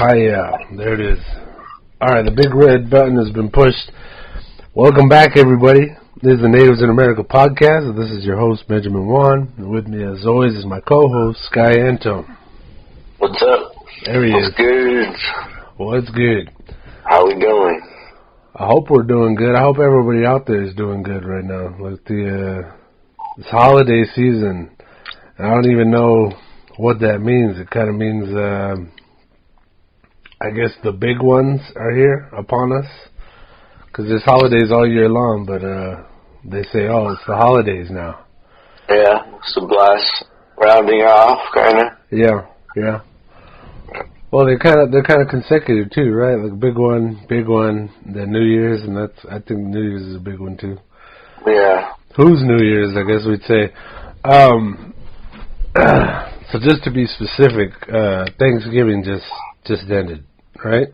Hiya. There it is. Alright, the big red button has been pushed. Welcome back, everybody. This is the Natives in America podcast, and this is your host, Benjamin Wan. And with me, as always, is my co-host, Sky Anton. What's up? There he is. What's good? What's good? How we doing? I hope we're doing good. I hope everybody out there is doing good right now. Like this holiday season, and I don't even know what that means. It kind of means, I guess the big ones are here upon us. Because there's holidays all year long, but they say, oh, it's the holidays now. Yeah, it's a blast. Rounding off, kind of. Yeah. Well, they're kind of consecutive too, right? Like big one, then New Year's, and I think New Year's is a big one too. Yeah. Who's New Year's? I guess we'd say. So just to be specific, Thanksgiving just ended, right?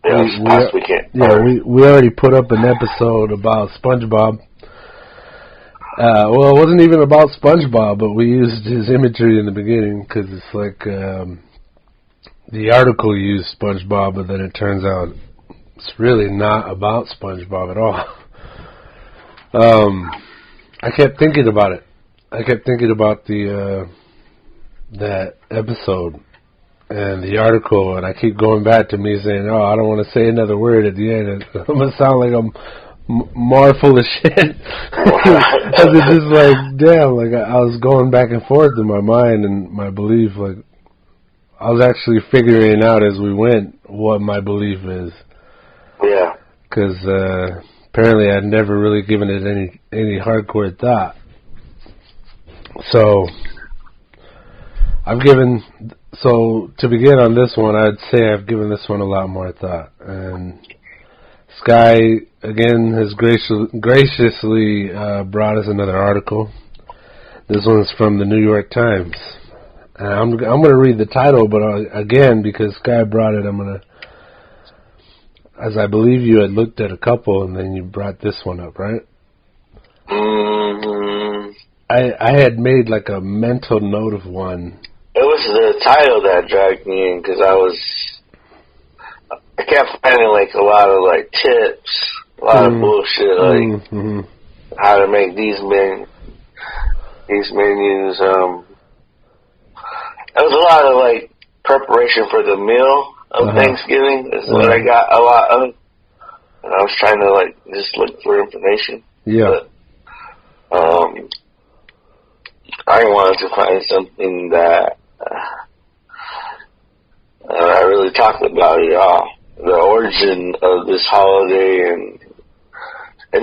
Yeah, last weekend. Yeah, we already put up an episode about SpongeBob. Well, it wasn't even about SpongeBob, but we used his imagery in the beginning because it's like the article used SpongeBob, but then it turns out it's really not about SpongeBob at all. I kept thinking about it. I kept thinking about that episode and the article, and I keep going back to me saying, oh, I don't want to say another word at the end. I'm going to sound like I'm more full of shit. Because it's just like, damn, like I was going back and forth in my mind and my belief. Like, I was actually figuring out as we went what my belief is. Yeah. Because apparently I'd never really given it any hardcore thought. So to begin on this one, I'd say I've given this one a lot more thought. And Sky, again, has graciously brought us another article. This one's from the New York Times. And I'm going to read the title, but again, because Sky brought it, I'm going to, as I believe you had looked at a couple, and then you brought this one up, right? Mm-hmm. I had made like a mental note of one. It was the title that dragged me in because I kept finding like a lot of like tips, a lot of bullshit, like how to make these menus. It was a lot of like preparation for the meal of Thanksgiving. Is what I got a lot of, and I was trying to like just look for information. Yeah. But, I wanted to find something that I really talked about it all. The origin of this holiday, and it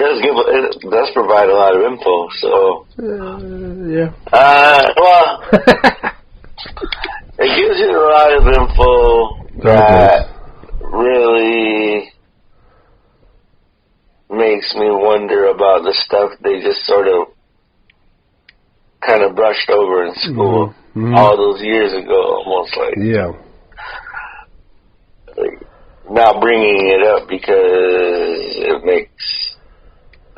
does provide a lot of info. So yeah. Well, it gives you a lot of info that really makes me wonder about the stuff they just sort of kind of brushed over in school all those years ago, almost like. Yeah. Like, not bringing it up because it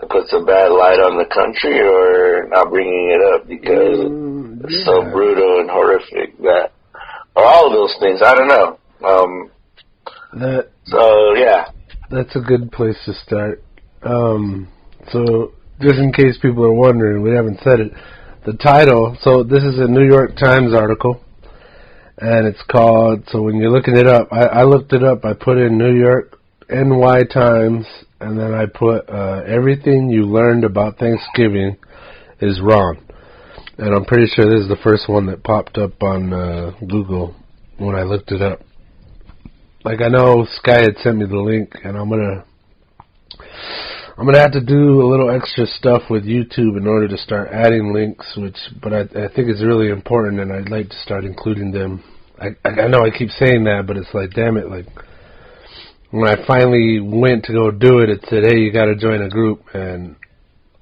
puts a bad light on the country, or not bringing it up because it's so brutal and horrific that, or all of those things. I don't know. So yeah, that's a good place to start. So just in case people are wondering, we haven't said it. The title, so this is a New York Times article, and it's called, so when you're looking it up, I looked it up, I put in New York NY Times, and then I put everything you learned about Thanksgiving is wrong. And I'm pretty sure this is the first one that popped up on Google when I looked it up. Like, I know Sky had sent me the link, and I'm gonna have to do a little extra stuff with YouTube in order to start adding links, but I think it's really important, and I'd like to start including them. I know I keep saying that, but it's like, damn it, like, when I finally went to go do it, it said, hey, you gotta join a group, and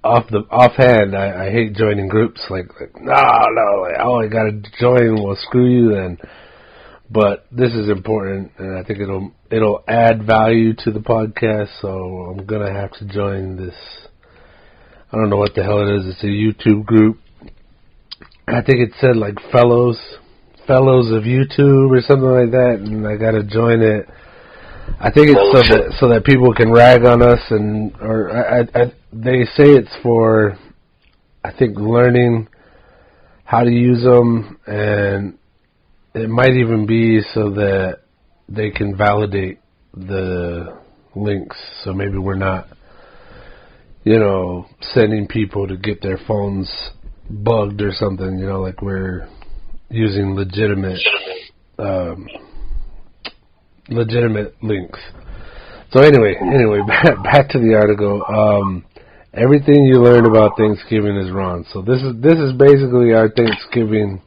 offhand, I hate joining groups, like no, like, oh, I gotta join, well, screw you then. But this is important, and I think it'll add value to the podcast, so I'm going to have to join this. I don't know what the hell it is. It's a YouTube group. I think it said like fellows Fellows of YouTube or something like that, and I got to join it. I think it's so that people can rag on us, and they say it's for, I think, learning how to use them, and it might even be so that they can validate the links. So maybe we're not, sending people to get their phones bugged or something. Like we're using legitimate links. So anyway, back to the article. Everything you learn about Thanksgiving is wrong. So this is basically our Thanksgiving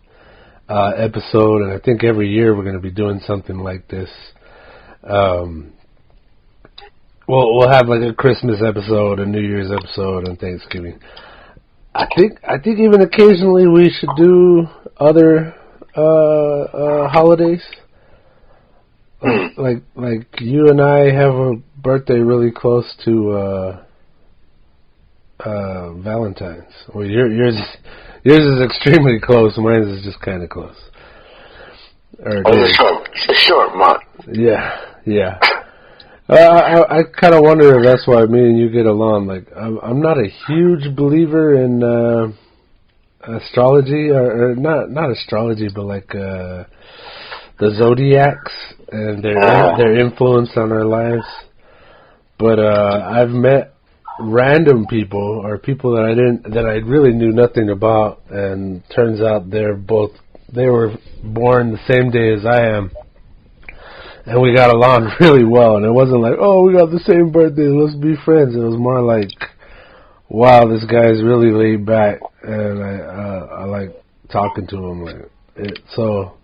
episode, and I think every year we're going to be doing something like this. We'll have like a Christmas episode, a New Year's episode, and Thanksgiving. I think even occasionally we should do other holidays. Like you and I have a birthday really close to Valentine's. Well, yours is extremely close. Mine is just kind of close. It's a short month. Yeah. I kind of wonder if that's why me and you get along. Like, I'm not a huge believer in astrology, or not astrology, but like the zodiacs and their influence on our lives. But I've met random people, or people that I really knew nothing about, and turns out they were born the same day as I am. And we got along really well, and it wasn't like, oh, we got the same birthday, let's be friends. It was more like, wow, this guy's really laid back, and I like talking to him. So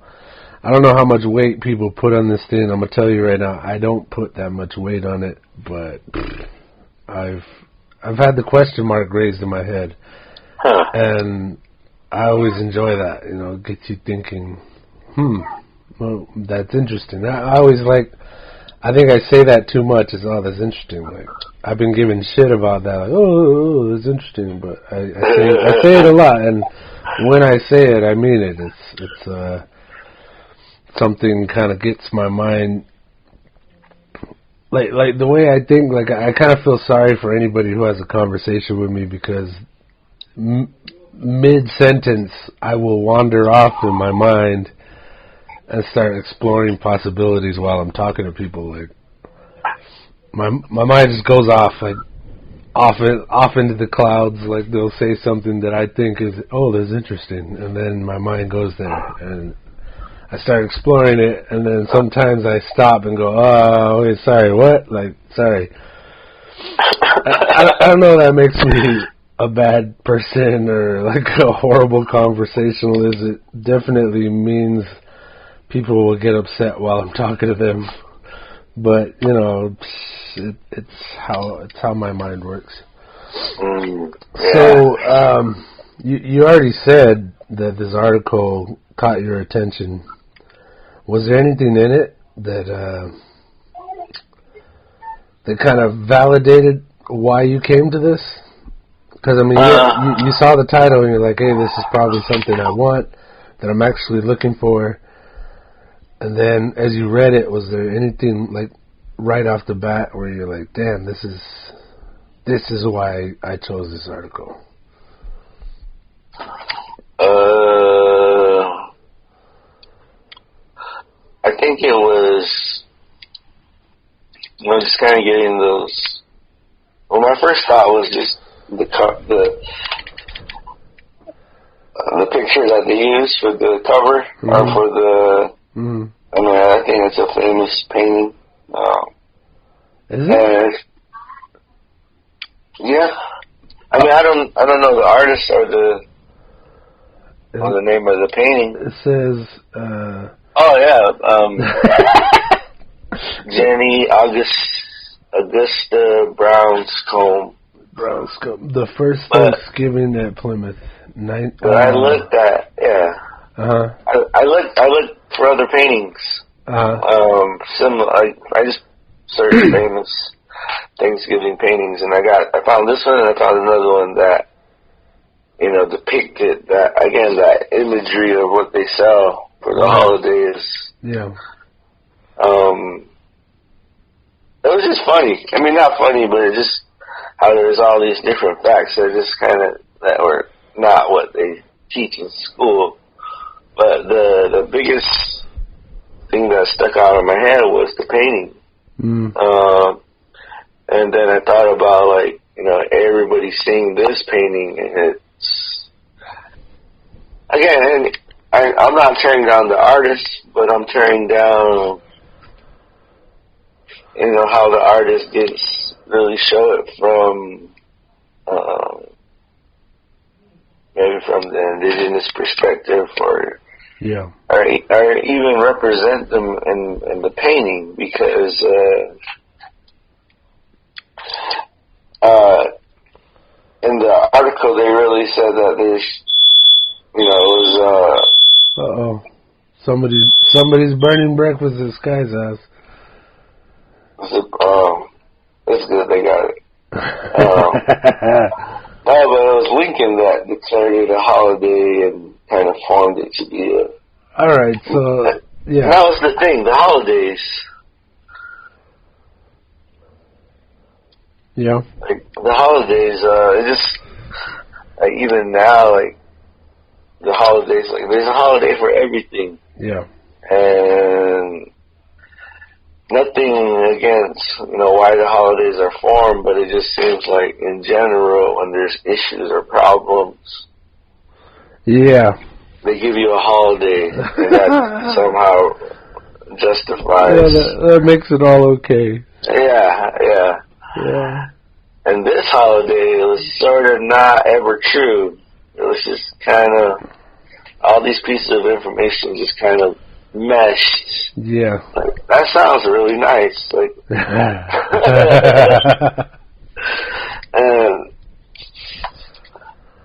I don't know how much weight people put on this thing. I'm gonna tell you right now, I don't put that much weight on it, but I've had the question mark raised in my head, and I always enjoy that. It gets you thinking, well, that's interesting. I always I think I say that too much. That's interesting. Like, I've been given shit about that. Like, oh, that's interesting. But I say it a lot, and when I say it, I mean it. It's something kind of gets my mind. Like the way I think. Like, I kind of feel sorry for anybody who has a conversation with me, because mid-sentence I will wander off in my mind and start exploring possibilities while I'm talking to people. Like, my mind just goes off, like off into the clouds. Like, they'll say something that I think is, oh, that's interesting, and then my mind goes there, and I start exploring it, and then sometimes I stop and go, oh, wait, sorry, what? Like, sorry. I don't know if that makes me a bad person or like a horrible conversationalist. It definitely means people will get upset while I'm talking to them, but it's how my mind works. Yeah. So you already said that this article caught your attention. Was there anything in it that kind of validated why you came to this? Because you saw the title and you're like, hey, this is probably something I want, that I'm actually looking for. And then, as you read it, was there anything like right off the bat where you're like, "Damn, this is why I chose this article"? I think it was, just kind of getting those. Well, my first thought was just the picture that they used for the cover, or for the. I think it's a famous painting. Is it? Yeah. I don't know the artist or the name of the painting. It says. Oh yeah. Jenny Augusta Brownscombe. The first Thanksgiving at Plymouth. I looked at, yeah. I looked for other paintings. Similar. I just searched famous Thanksgiving paintings, and I found this one, and I found another one that depicted that imagery of what they sell for the holidays. Yeah. It was just funny. I mean, not funny, but it just how there's all these different facts that just kind of that were not what they teach in school. But the biggest thing that stuck out in my head was the painting. And then I thought about, like, you know, everybody seeing this painting, and it's, again, and I'm not tearing down the artist, but I'm tearing down, you know, how the artist didn't really show it from, maybe from the indigenous perspective, or even represent them in the painting, because in the article they really said that there's, you know, it was somebody's burning breakfast at Sky's house. That's good, they got it. No, but it was Lincoln that declared it a holiday and kind of formed it to be a... Alright, so, yeah. That was the thing, the holidays. Yeah. Like, the holidays, it just, like, even now, like, the holidays, like, there's a holiday for everything. Yeah. And nothing against, you know, why the holidays are formed, but it just seems like, in general, when there's issues or problems, yeah, they give you a holiday, and that somehow justifies. Yeah, that makes it all okay. Yeah. And this holiday, it was sort of not ever true. It was just kind of, all these pieces of information just kind of meshed. Yeah. Like, that sounds really nice. Like, and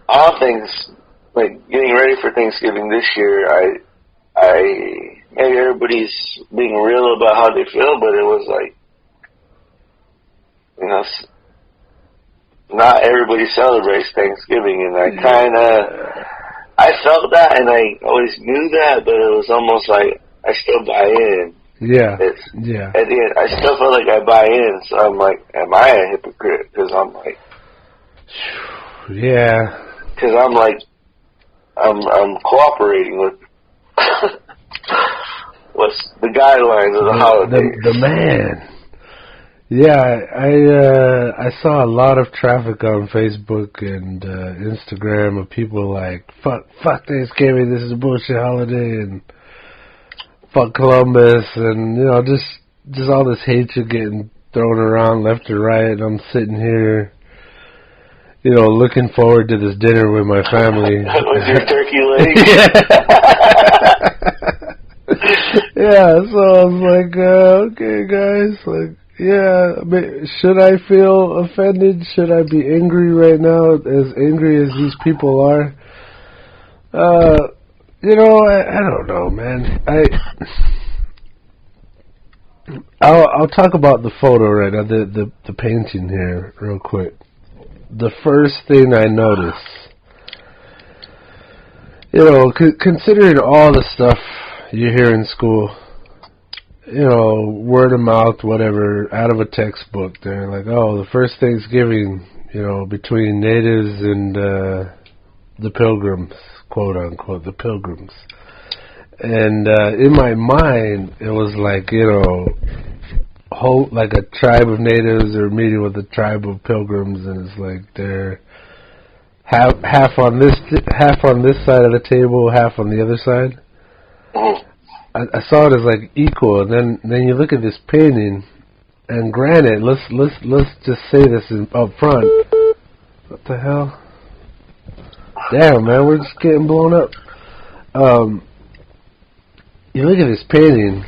all things, like, getting ready for Thanksgiving this year, maybe everybody's being real about how they feel, but it was like, you know, not everybody celebrates Thanksgiving, and I felt that, and I always knew that, but it was almost like I still buy in. Yeah. At the end, I still feel like I buy in, so I'm like, am I a hypocrite? Because I'm like, yeah. Because I'm like, I'm cooperating with what's the guidelines of the holiday. The man. Yeah, I saw a lot of traffic on Facebook and Instagram of people like, fuck Thanksgiving, this is a bullshit holiday, and fuck Columbus, and, you know, just all this hatred getting thrown around left and right, and I'm sitting here, you know, looking forward to this dinner with my family. With your turkey leg? Yeah, so I was like, okay, guys, like, yeah, I mean, should I feel offended? Should I be angry right now, as angry as these people are? You know, I don't know, man. I'll talk about the photo right now, the painting here, real quick. The first thing I noticed, you know, considering all the stuff you hear in school, you know, word of mouth, whatever, out of a textbook, they're like, oh, the first Thanksgiving, you know, between natives and the pilgrims, quote unquote, the pilgrims. And in my mind, it was like, you know, like a tribe of natives are meeting with a tribe of pilgrims, and it's like they're half on this side of the table, half on the other side. I saw it as like equal, and then you look at this painting, and granted, let's just say this up front. What the hell? Damn, man, we're just getting blown up. You look at this painting.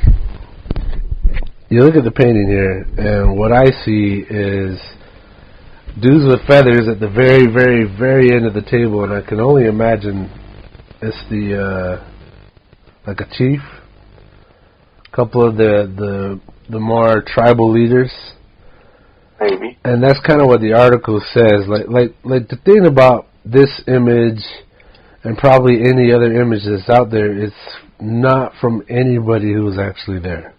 You look at the painting here, and what I see is dudes with feathers at the very, very, very end of the table, and I can only imagine it's like a chief. Couple of the more tribal leaders, maybe, and that's kind of what the article says. Like the thing about this image and probably any other image that's out there, it's not from anybody who was actually there.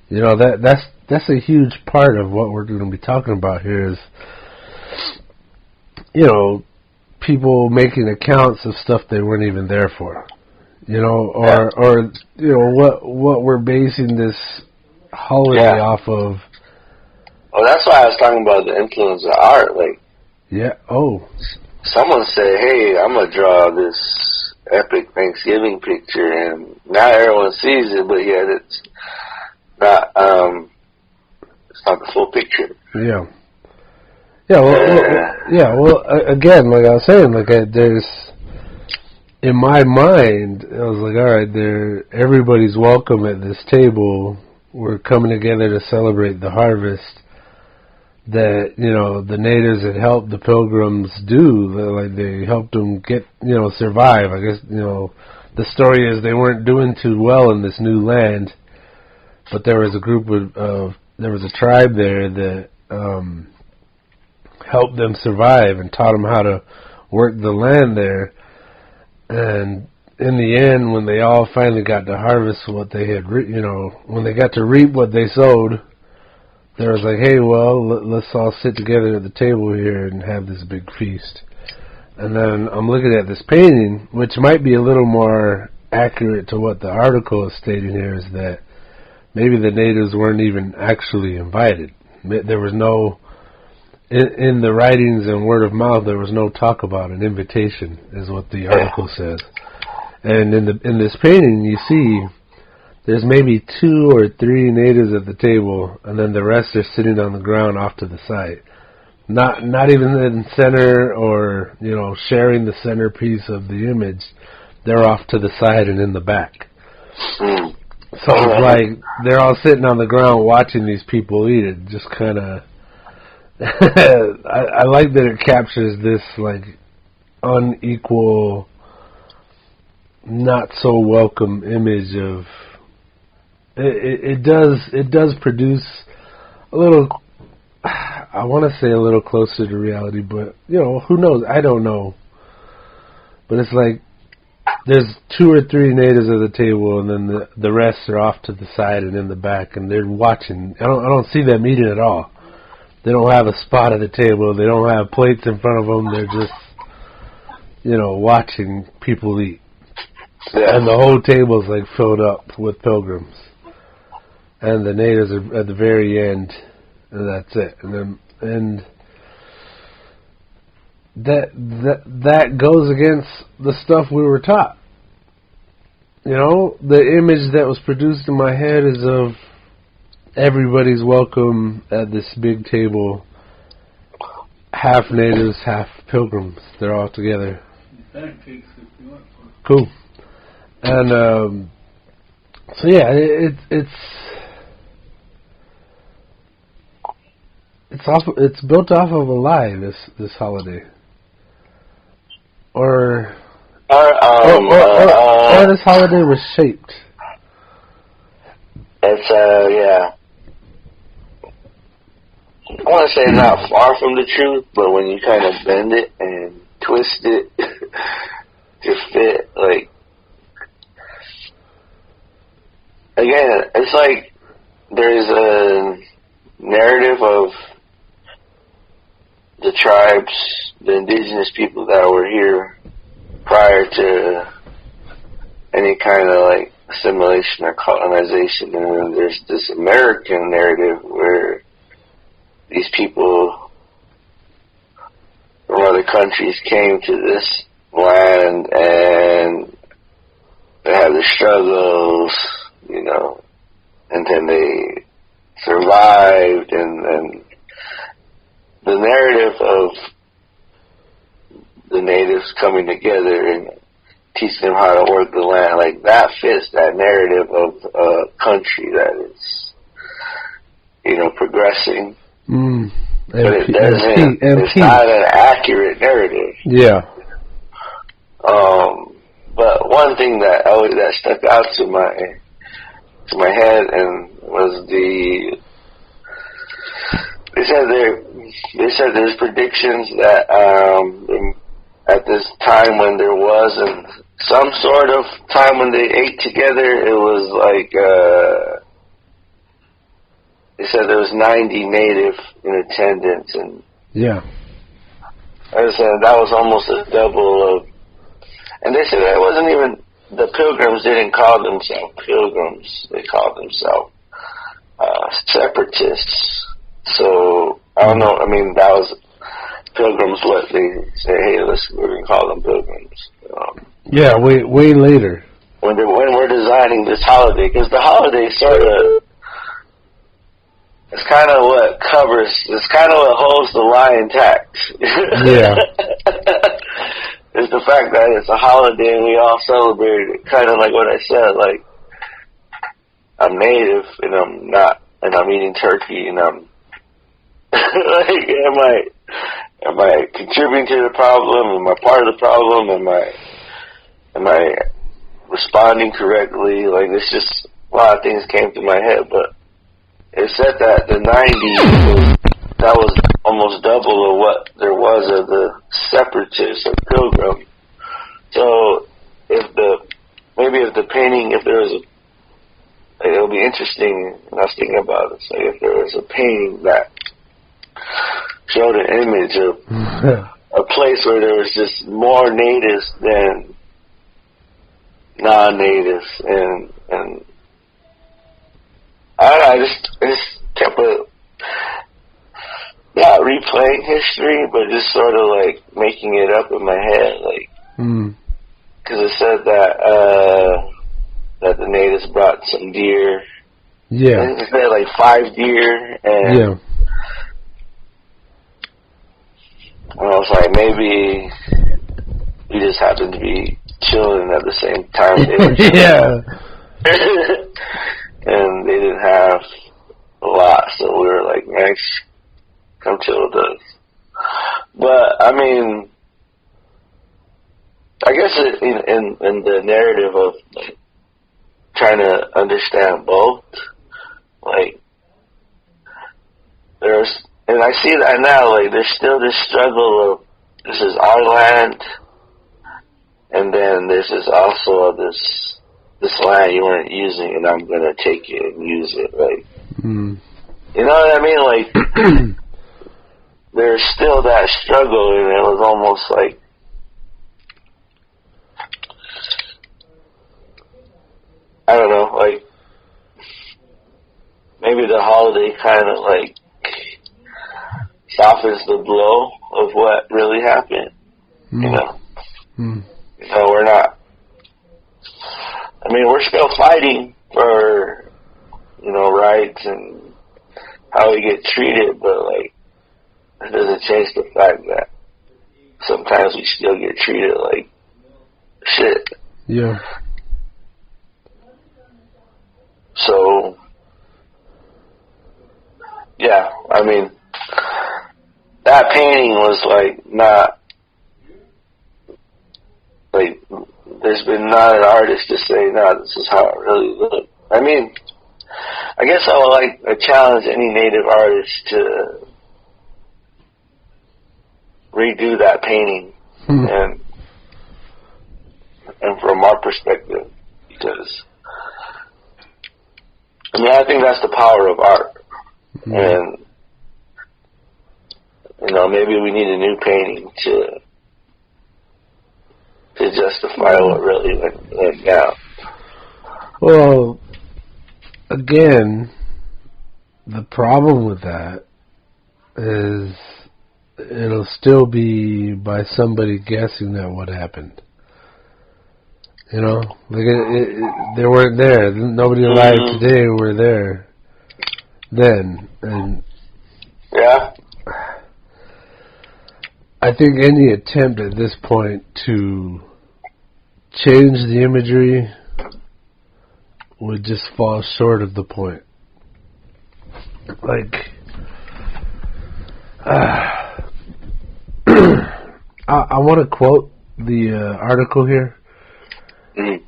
You know, that's a huge part of what we're going to be talking about here is, you know, people making accounts of stuff they weren't even there for. You know, or you know, what we're basing this holiday off of. Well, that's why I was talking about the influence of art. Like, someone said, "Hey, I'm gonna draw this epic Thanksgiving picture," and now everyone sees it, but yet it's not the full picture. Yeah. Yeah. Well, again, like I was saying, like there's. In my mind, I was like, all right, everybody's welcome at this table. We're coming together to celebrate the harvest that, you know, the natives had helped the pilgrims do. Like, they helped them get, you know, survive. I guess, you know, the story is they weren't doing too well in this new land, but there was a group there was a tribe there that helped them survive and taught them how to work the land there. And in the end, when they all finally got to harvest what they had, you know, when they got to reap what they sowed, they was like, hey, well, let's all sit together at the table here and have this big feast. And then I'm looking at this painting, which might be a little more accurate to what the article is stating here, is that maybe the natives weren't even actually invited. There was no... In the writings and word of mouth, there was no talk about an invitation, is what the article says. And in this painting, you see there's maybe 2 or 3 natives at the table, and then the rest are sitting on the ground off to the side. Not even in center or, you know, sharing the centerpiece of the image. They're off to the side and in the back. So it's like they're all sitting on the ground watching these people eat it. Just kind of... I like that it captures this like unequal, not so welcome image of it does produce a little, I want to say a little closer to reality, but you know, who knows? I don't know. But it's like there's 2 or 3 natives at the table, and then the rest are off to the side and in the back, and they're watching. I don't see them eating at all. They don't have a spot at the table. They don't have plates in front of them. They're just, you know, watching people eat. Yeah. And the whole table is like filled up with pilgrims. And the natives are at the very end, and that's it. And that goes against the stuff we were taught. You know, the image that was produced in my head is of everybody's welcome at this big table. Half natives, half pilgrims. They're all together. Cool. And so yeah, it's built off of a lie. This holiday, or this holiday was shaped. It's yeah. I want to say not far from the truth, but when you kind of bend it and twist it to fit, like, again, it's like there's a narrative of the tribes, the indigenous people that were here prior to any kind of like assimilation or colonization, and then there's this American narrative where these people from other countries came to this land and they had the struggles, you know, and then they survived, and the narrative of the natives coming together and teaching them how to work the land, like that fits that narrative of a country that is, you know, progressing. But it doesn't. It's not an accurate narrative. Yeah. But one thing that stuck out to my head and was they said there's predictions that at at this time when there wasn't some sort of time when they ate together, it was like, they said there was 90 native in attendance, and yeah, I said that was almost a double of, and they said it wasn't even, the Pilgrims didn't call themselves Pilgrims, they called themselves separatists. So, I don't know, I mean, that was Pilgrims, what they say, hey, we're going to call them Pilgrims. Yeah, way later. When we're designing this holiday, because the holiday sort of, it's kind of what covers, it's kind of what holds the lie intact. Yeah. It's the fact that it's a holiday and we all celebrate it. Kind of like what I said, like, I'm native and I'm not, and I'm eating turkey and I'm, like, am I contributing to the problem? Am I part of the problem? Am I responding correctly? Like, it's just, a lot of things came to my head, but it said that the 90s, that was almost double of what there was of the separatists or pilgrim. So, if the painting, if there was it'll be interesting, and I was thinking about it, so if there was a painting that showed an image of a place where there was just more natives than non-natives, and I just kept not replaying history, but just sort of like making it up in my head, like, because it said that the natives brought some deer. Yeah. I think it said like 5 deer, and yeah. I was like, maybe we just happened to be chilling at the same time they were chilling. Yeah. And they didn't have a lot, so we were like, nice, come chill with us. But, I mean, I guess in the narrative of like, trying to understand both, like, and I see that now, like, there's still this struggle of, this is our land, and then this is also this land you weren't using, and I'm gonna take it and use it, like, you know what I mean? Like, there's still that struggle, and it was almost like, I don't know, like, maybe the holiday kind of, like, softens the blow of what really happened, you know? You know, we're not, I mean, we're still fighting for, you know, rights and how we get treated, but, like, it doesn't change the fact that sometimes we still get treated like shit. Yeah. So, yeah, I mean, that painting was, like, not, like, there's been not an artist to say, no, this is how it really looked. I mean, I guess I would like to challenge any native artist to redo that painting, and from our perspective, because, I mean, I think that's the power of art, and, you know, maybe we need a new painting to justify what really went down. Well, again, the problem with that is it'll still be by somebody guessing at what happened. You know, like they weren't there. Nobody alive today were there then, and yeah, I think any attempt at this point to change the imagery would just fall short of the point. Like, I want to quote the article here. And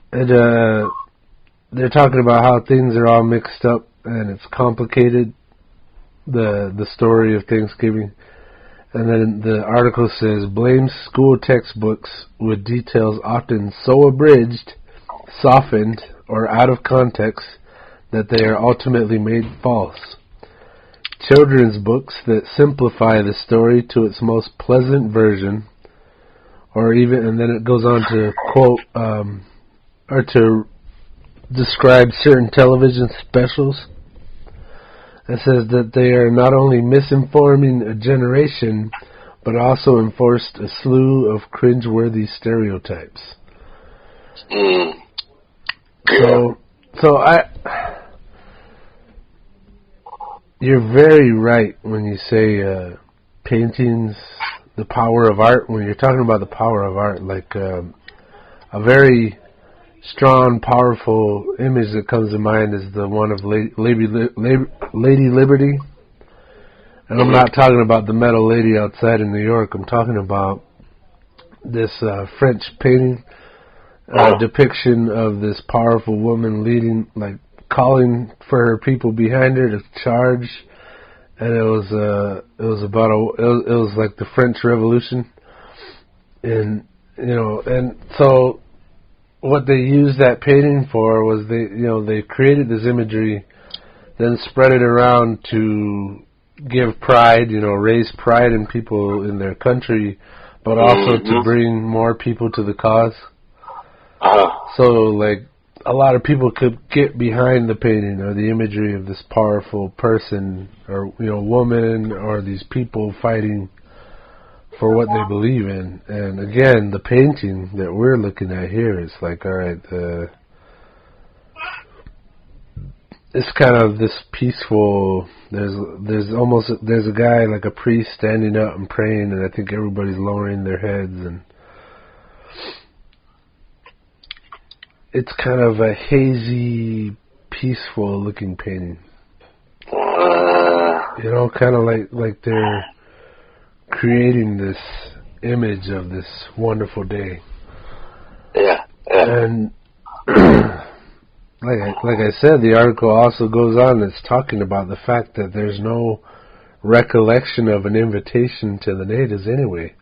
they're talking about how things are all mixed up and it's complicated, the story of Thanksgiving. And then the article says, blames school textbooks with details often so abridged, softened, or out of context that they are ultimately made false. Children's books that simplify the story to its most pleasant version, or even, and then it goes on to quote, or to describe certain television specials. It says that they are not only misinforming a generation, but also enforced a slew of cringeworthy stereotypes. So you're very right when you say paintings, the power of art. When you're talking about the power of art, like a very strong, powerful image that comes to mind is the one of Lady Liberty. And I'm not talking about the metal lady outside in New York. I'm talking about this French painting depiction of this powerful woman leading, like calling for her people behind her to charge. And it was like the French Revolution, and and so what they used that painting for was they created this imagery, then spread it around to give pride, raise pride in people in their country, but also to bring more people to the cause. So like a lot of people could get behind the painting or the imagery of this powerful person or woman or these people fighting for what they believe in. And again, the painting that we're looking at here is like, all right, it's kind of this peaceful. There's a guy like a priest standing up and praying, and I think everybody's lowering their heads, and it's kind of a hazy, peaceful looking painting. Kind of like they're creating this image of this wonderful day. Yeah. And like I said, the article also goes on. It's talking about the fact that there's no recollection of an invitation to the natives anyway.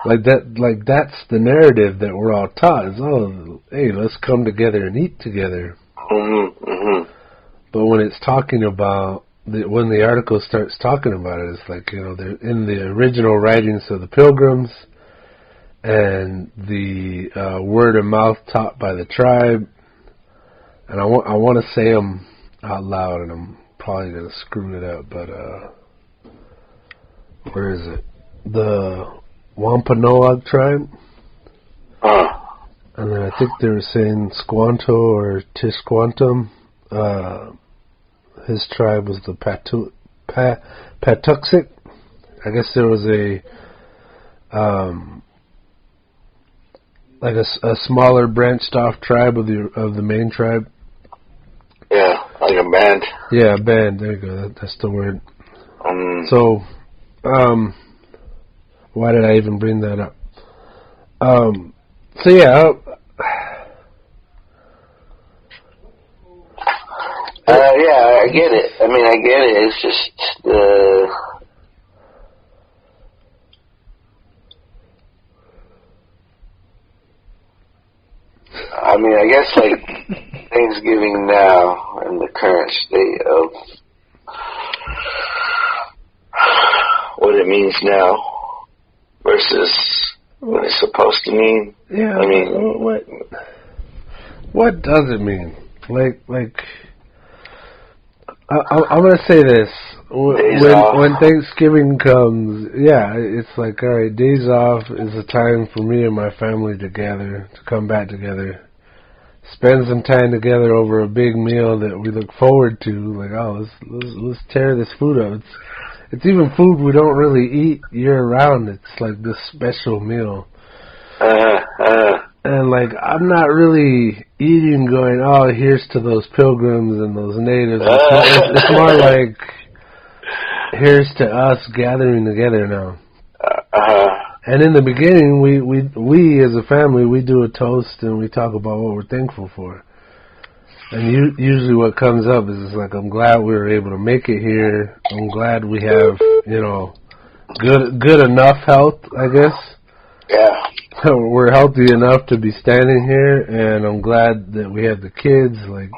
That's the narrative that we're all taught is, hey, let's come together and eat together. But when it's talking about when the article starts talking about it, it's like, they're in the original writings of the Pilgrims and the word of mouth taught by the tribe. And I want to say them out loud, and I'm probably going to screw it up, but where is it? The Wampanoag tribe. And then I think they were saying Squanto or Tisquantum. His tribe was the Patuxet. I guess there was a smaller branched off tribe of the main tribe. Yeah, like a band. Yeah, a band. There you go. That's the word. So, why did I even bring that up? So yeah. Yeah, I get it. I get it. It's just, I guess like Thanksgiving now in the current state of what it means now versus what it's supposed to mean. Yeah. What does it mean? Like. I'm going to say this. When Thanksgiving comes, it's like, all right, days off is a time for me and my family to gather, to come back together, spend some time together over a big meal that we look forward to. Like, let's tear this food up. It's even food we don't really eat year round. It's like this special meal. And like, I'm not really eating going, here's to those pilgrims and those natives. It's more like, here's to us gathering together now. And in the beginning, we as a family, we do a toast and we talk about what we're thankful for. And usually what comes up is like, I'm glad we were able to make it here. I'm glad we have, good enough health, I guess. Yeah. We're healthy enough to be standing here, and I'm glad that we have the kids. Like,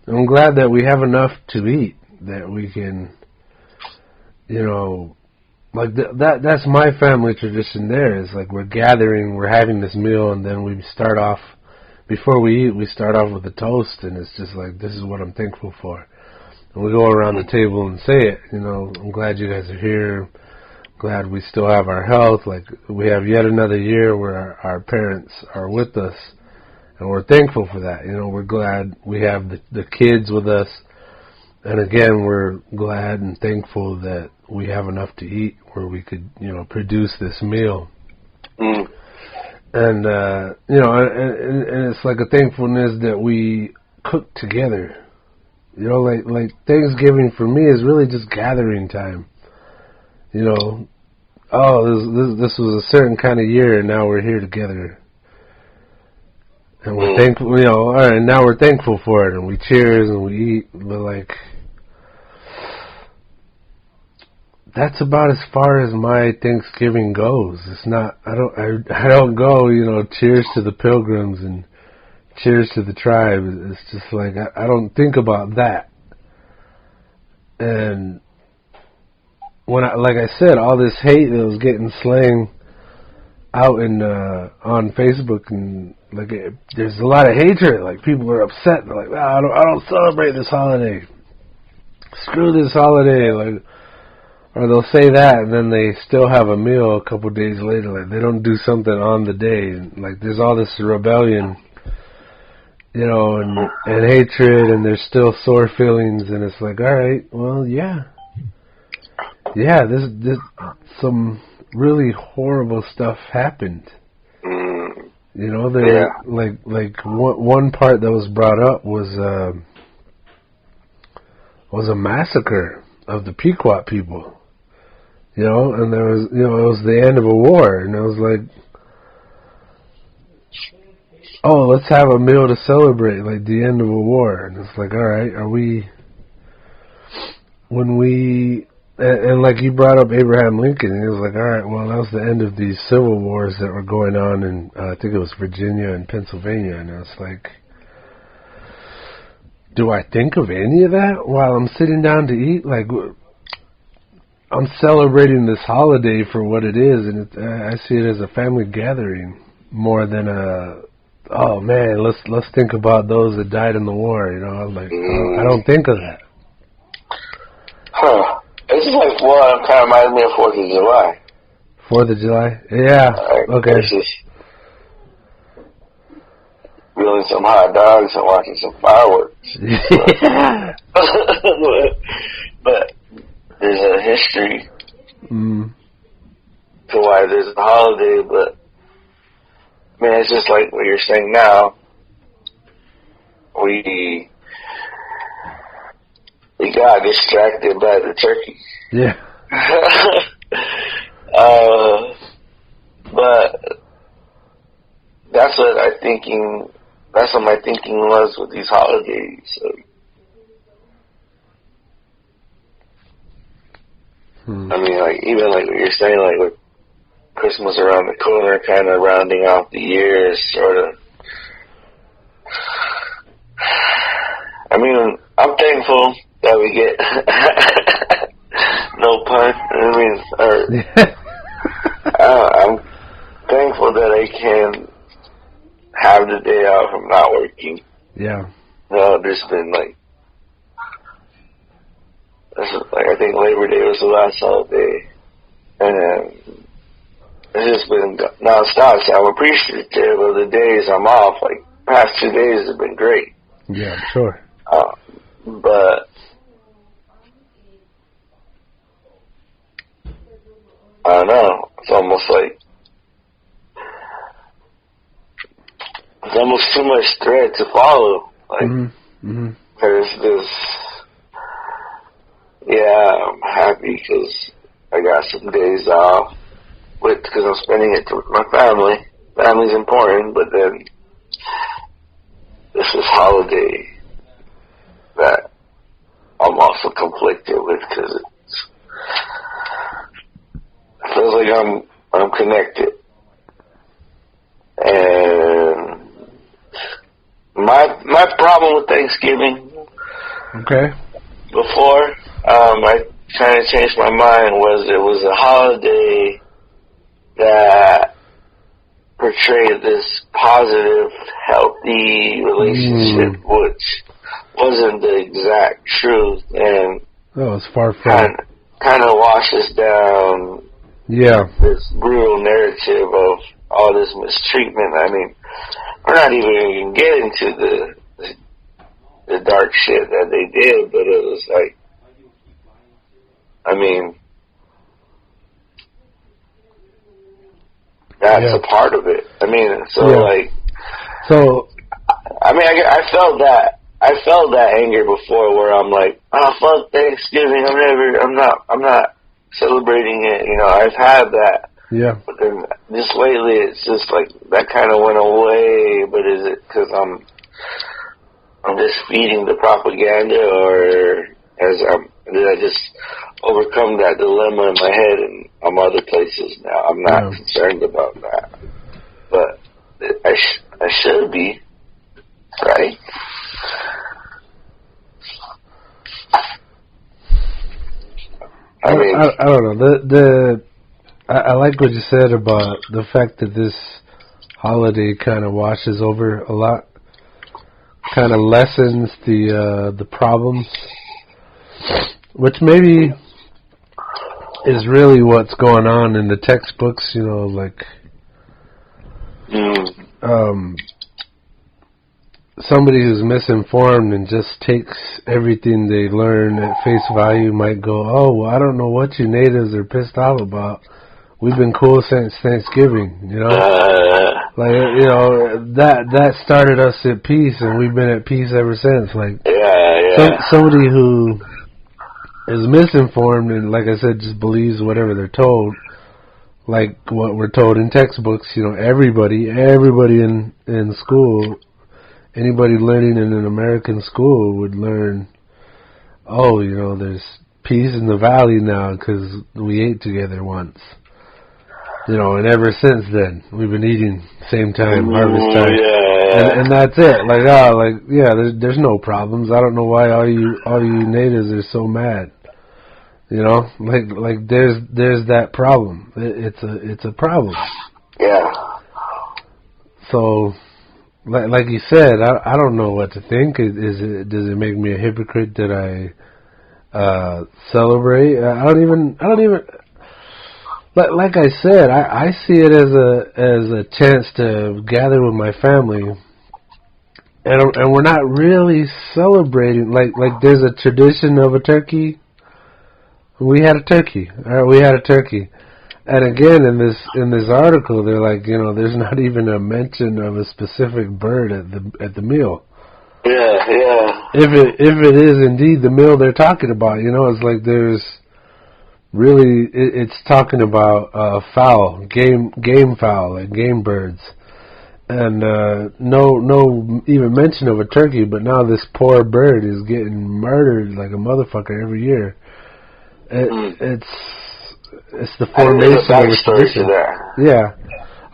I'm glad that we have enough to eat, that we can, you know, like that's my family tradition there. Is like we're gathering, we're having this meal, and then we start off, before we eat, we start off with a toast, and it's just like, this is what I'm thankful for. And we go around the table and say it, you know, I'm glad you guys are here. Glad we still have our health. Like, we have yet another year where our parents are with us, and we're thankful for that. You know, we're glad we have the kids with us, and again, we're glad and thankful that we have enough to eat where we could, you know, produce this meal. Mm. And, you know, and it's like a thankfulness that we cook together. You know, like Thanksgiving for me is really just gathering time. You know, this was a certain kind of year, and now we're here together. And we're thankful, you know, all right, now we're thankful for it, and we cheers and we eat, but like, that's about as far as my Thanksgiving goes. It's not, I don't go, you know, cheers to the pilgrims and cheers to the tribe. It's just like, I don't think about that. And when like I said, all this hate that was getting slang out in on Facebook, and like there's a lot of hatred. Like, people are upset. They're like, I don't celebrate this holiday. Screw this holiday. Like, or they'll say that, and then they still have a meal a couple days later. Like, they don't do something on the day. Like, there's all this rebellion, you know, and hatred, and there's still sore feelings, and it's like, all right, well, yeah, this some really horrible stuff happened. Mm. You know, there like one part that was brought up was a massacre of the Pequot people. You know, and there was, you know, it was the end of a war, and it was like, oh, let's have a meal to celebrate, like, the end of a war. And it's like, all right, and like you brought up Abraham Lincoln, and it was like, all right, well, that was the end of these civil wars that were going on in, I think it was Virginia and Pennsylvania, and it was like, do I think of any of that while I'm sitting down to eat? Like, I'm celebrating this holiday for what it is, and I see it as a family gathering more than oh man, let's think about those that died in the war. You know, I'm like, I don't think of that. Huh. It's just like, well, it kind of reminds me of 4th of July. 4th of July? Yeah. Like, okay. It's just grilling some hot dogs and watching some fireworks. Yeah. But there's a history to why there's a holiday, but man, it's just like what you're saying now. We got distracted by the turkey. Yeah. But that's what my thinking was with these holidays. So, I mean, like, even like what you're saying, like with Christmas around the corner, kind of rounding off the year, sort of. I mean, I'm thankful that we get no pun. I'm thankful that I can have the day off from not working. Yeah. No, there's been like I think Labor Day was the last holiday, and it's just been nonstop. So I'm appreciative of the days I'm off. Like, past 2 days have been great. Yeah, sure. But I don't know. It's almost too much thread to follow. Like, there's this. Yeah, I'm happy because I got some days off because I'm spending it with my family. Family's important, but then this is holiday that I'm also conflicted with because like I'm connected. And my problem with Thanksgiving, okay, before I kind of changed my mind, was it was a holiday that portrayed this positive, healthy relationship, which wasn't the exact truth, and it's far from. Kind of washes down this brutal narrative of all this mistreatment. I mean, we're not even going to get into the dark shit that they did, but it was like, I mean, that's a part of it. I mean, I mean, I felt that anger before, where I'm like, oh, fuck Thanksgiving. I'm not celebrating it. You know, I've had that. Yeah. But then just lately, it's just like that kind of went away. But is it because I'm just feeding the propaganda, or did I just overcome that dilemma in my head and I'm other places now? I'm not concerned about that, but I should be, right? I mean, I don't know. I like what you said about the fact that this holiday kind of washes over a lot, kind of lessens the problems, which maybe is really what's going on in the textbooks. You know, like somebody who's misinformed and just takes everything they learn at face value might go, oh, well, I don't know what you natives are pissed off about. We've been cool since Thanksgiving, you know? Like, you know, that started us at peace, and we've been at peace ever since. Like, somebody who is misinformed and, like I said, just believes whatever they're told, like what we're told in textbooks, you know, everybody in school, anybody learning in an American school would learn, oh, you know, there's peace in the valley now because we ate together once. You know, and ever since then, we've been eating same time, harvest time, and that's it. Like, there's no problems. I don't know why all you natives are so mad. You know, like there's that problem. It's a problem. Yeah. So, like you said, I don't know what to think. Does it make me a hypocrite that I celebrate? I don't even. Like I said, I see it as a chance to gather with my family, and we're not really celebrating. Like there's a tradition of a turkey. We had a turkey. And again, in this article, they're like, you know, there's not even a mention of a specific bird at the meal. Yeah. If it is indeed the meal they're talking about, you know, it's like there's. Really, it's talking about fowl, game fowl, like game birds, and no even mention of a turkey. But now this poor bird is getting murdered like a motherfucker every year. It's the formation of a tradition. Yeah.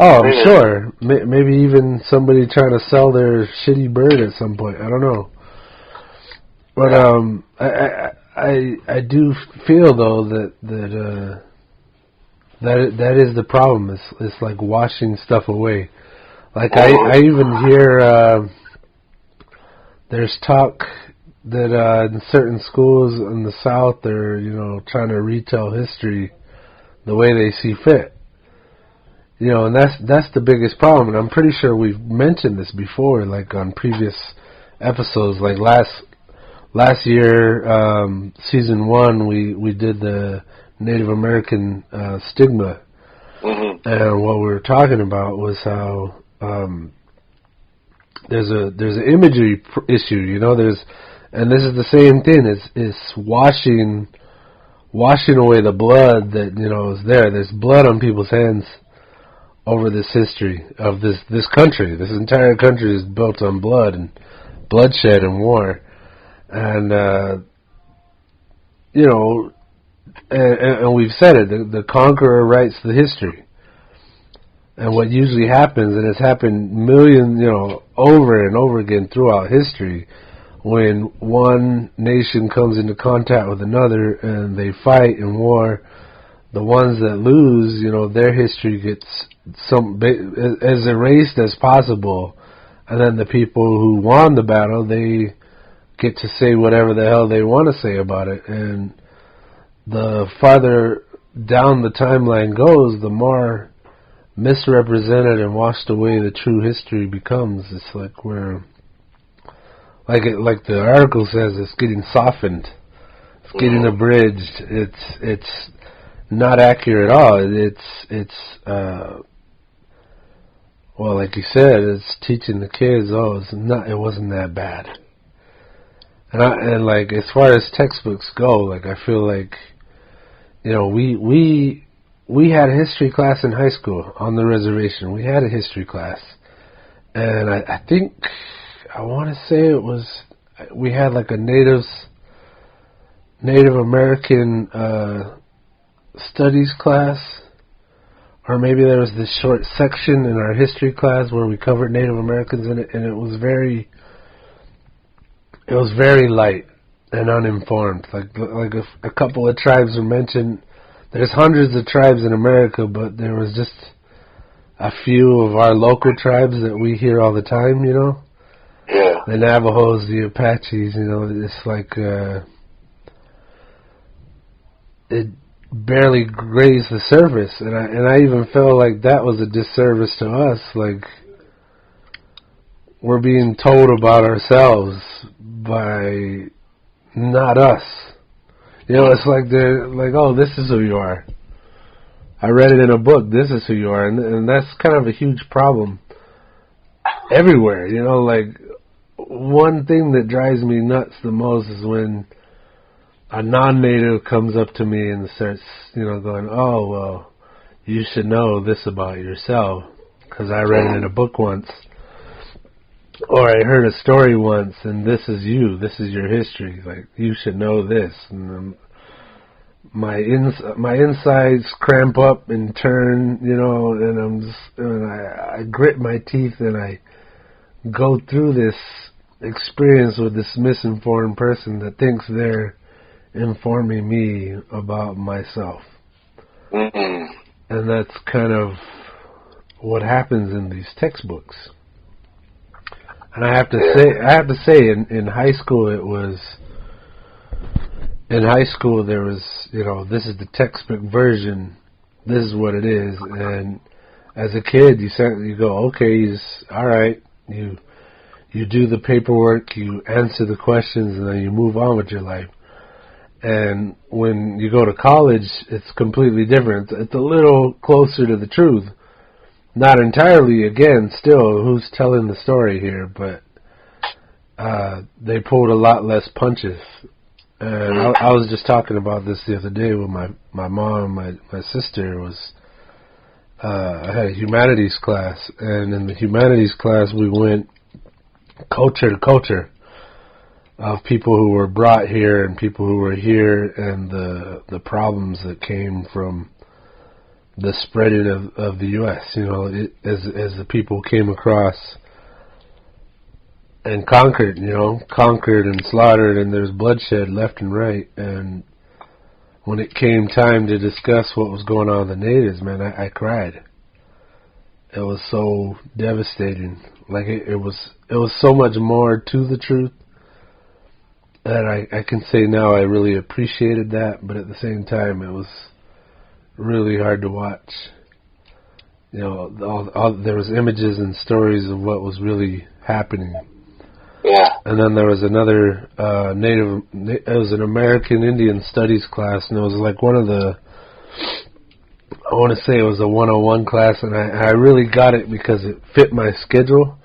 Oh, I'm sure. Maybe even somebody trying to sell their shitty bird at some point. I don't know. But I do feel though that is the problem. It's like washing stuff away. Like I even hear there's talk that in certain schools in the South they're, you know, trying to retell history the way they see fit. You know, and that's the biggest problem. And I'm pretty sure we've mentioned this before, like on previous episodes, like last year, season 1, we did the Native American stigma, and what we were talking about was how there's an imagery issue, you know. And this is the same thing. It's washing away the blood that, you know, is there. There's blood on people's hands over this history of this country. This entire country is built on blood and bloodshed and war. And, you know, and we've said it, the conqueror writes the history. And what usually happens, and it's happened over and over again throughout history, when one nation comes into contact with another and they fight in war, the ones that lose, their history gets as erased as possible, and then the people who won the battle, they get to say whatever the hell they want to say about it. And the farther down the timeline goes, the more misrepresented and washed away the true history becomes. It's like like the article says, it's getting softened, it's getting abridged. It's not accurate at all. Well, like you said, it's teaching the kids. It wasn't that bad. And like as far as textbooks go, like I feel like, we had a history class in high school on the reservation. We had a history class, and I think I want to say we had like a Native American studies class, or maybe there was this short section in our history class where we covered Native Americans in it, and it was very light and uninformed. Like a couple of tribes were mentioned. There's hundreds of tribes in America, but there was just a few of our local tribes that we hear all the time, Yeah. The Navajos, the Apaches, it's like it barely grazed the surface, and I even felt like that was a disservice to us. Like we're being told about ourselves by not us. It's like they're like, oh, this is who you are. I read it in a book. This is who you are, and that's kind of a huge problem everywhere. Like one thing that drives me nuts the most is when a non-native comes up to me and starts, going, oh, well, you should know this about yourself because I read it in a book once, or I heard a story once, and this is you, this is your history, like, you should know this. And my insides cramp up and turn, and I grit my teeth and I go through this experience with this misinformed person that thinks they're informing me about myself. Mm-mm. And that's kind of what happens in these textbooks. And I have to say, in high school there was, this is the textbook version, this is what it is, and as a kid you go, okay, all right, you do the paperwork, you answer the questions, and then you move on with your life. And when you go to college, it's completely different. It's a little closer to the truth. Not entirely, again, still, who's telling the story here, but they pulled a lot less punches. And I was just talking about this the other day with my mom and my sister. I had a humanities class, and in the humanities class we went culture to culture of people who were brought here and people who were here, and the problems that came from the spreading of the U.S. As the people came across and conquered and slaughtered, and there's bloodshed left and right. And when it came time to discuss what was going on with the natives, man, I cried. It was so devastating. Like it was so much more to the truth that I can say now I really appreciated that, but at the same time it was really hard to watch. There was images and stories of what was really happening. Yeah. And then there was another it was an American Indian Studies class, and it was like one of the, I want to say it was a 101 class, and I really got it because it fit my schedule.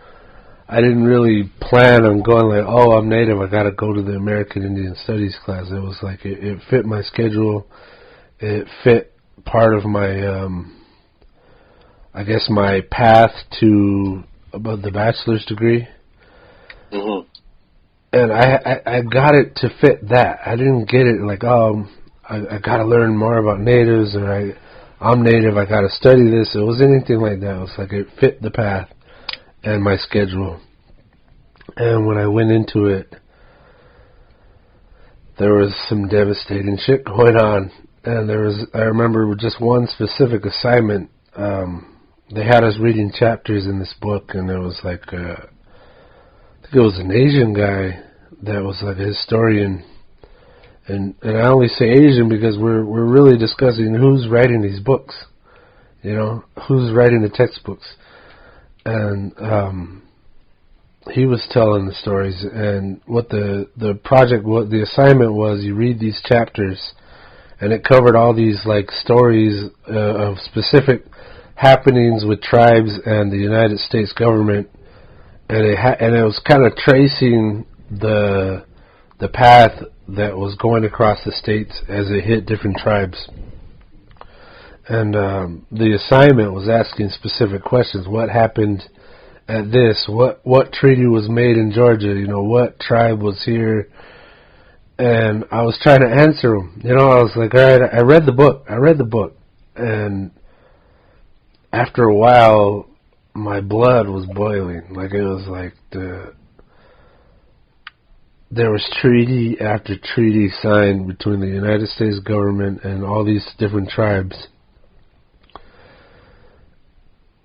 I didn't really plan on going like, oh, I'm Native, I got to go to the American Indian Studies class. It was like it fit my schedule. It fit part of my, I guess, my path to about the bachelor's degree. Mm-hmm. And I got it to fit that. I didn't get it like, oh, I got to learn more about natives, or I'm native, I got to study this. It was anything like that. It was like it fit the path and my schedule. And when I went into it, there was some devastating shit going on. And I remember just one specific assignment. They had us reading chapters in this book, and there was like, I think it was an Asian guy that was like a historian. And I only say Asian because we're really discussing who's writing these books, who's writing the textbooks. And he was telling the stories, and what the project, what the assignment was, you read these chapters, and it covered all these like stories of specific happenings with tribes and the United States government, and it was kind of tracing the path that was going across the states as it hit different tribes. And the assignment was asking specific questions. What happened at this? What treaty was made in Georgia? What tribe was here? And I was trying to answer them. I was like, all right, I read the book. And after a while, my blood was boiling. Like, it was like there was treaty after treaty signed between the United States government and all these different tribes.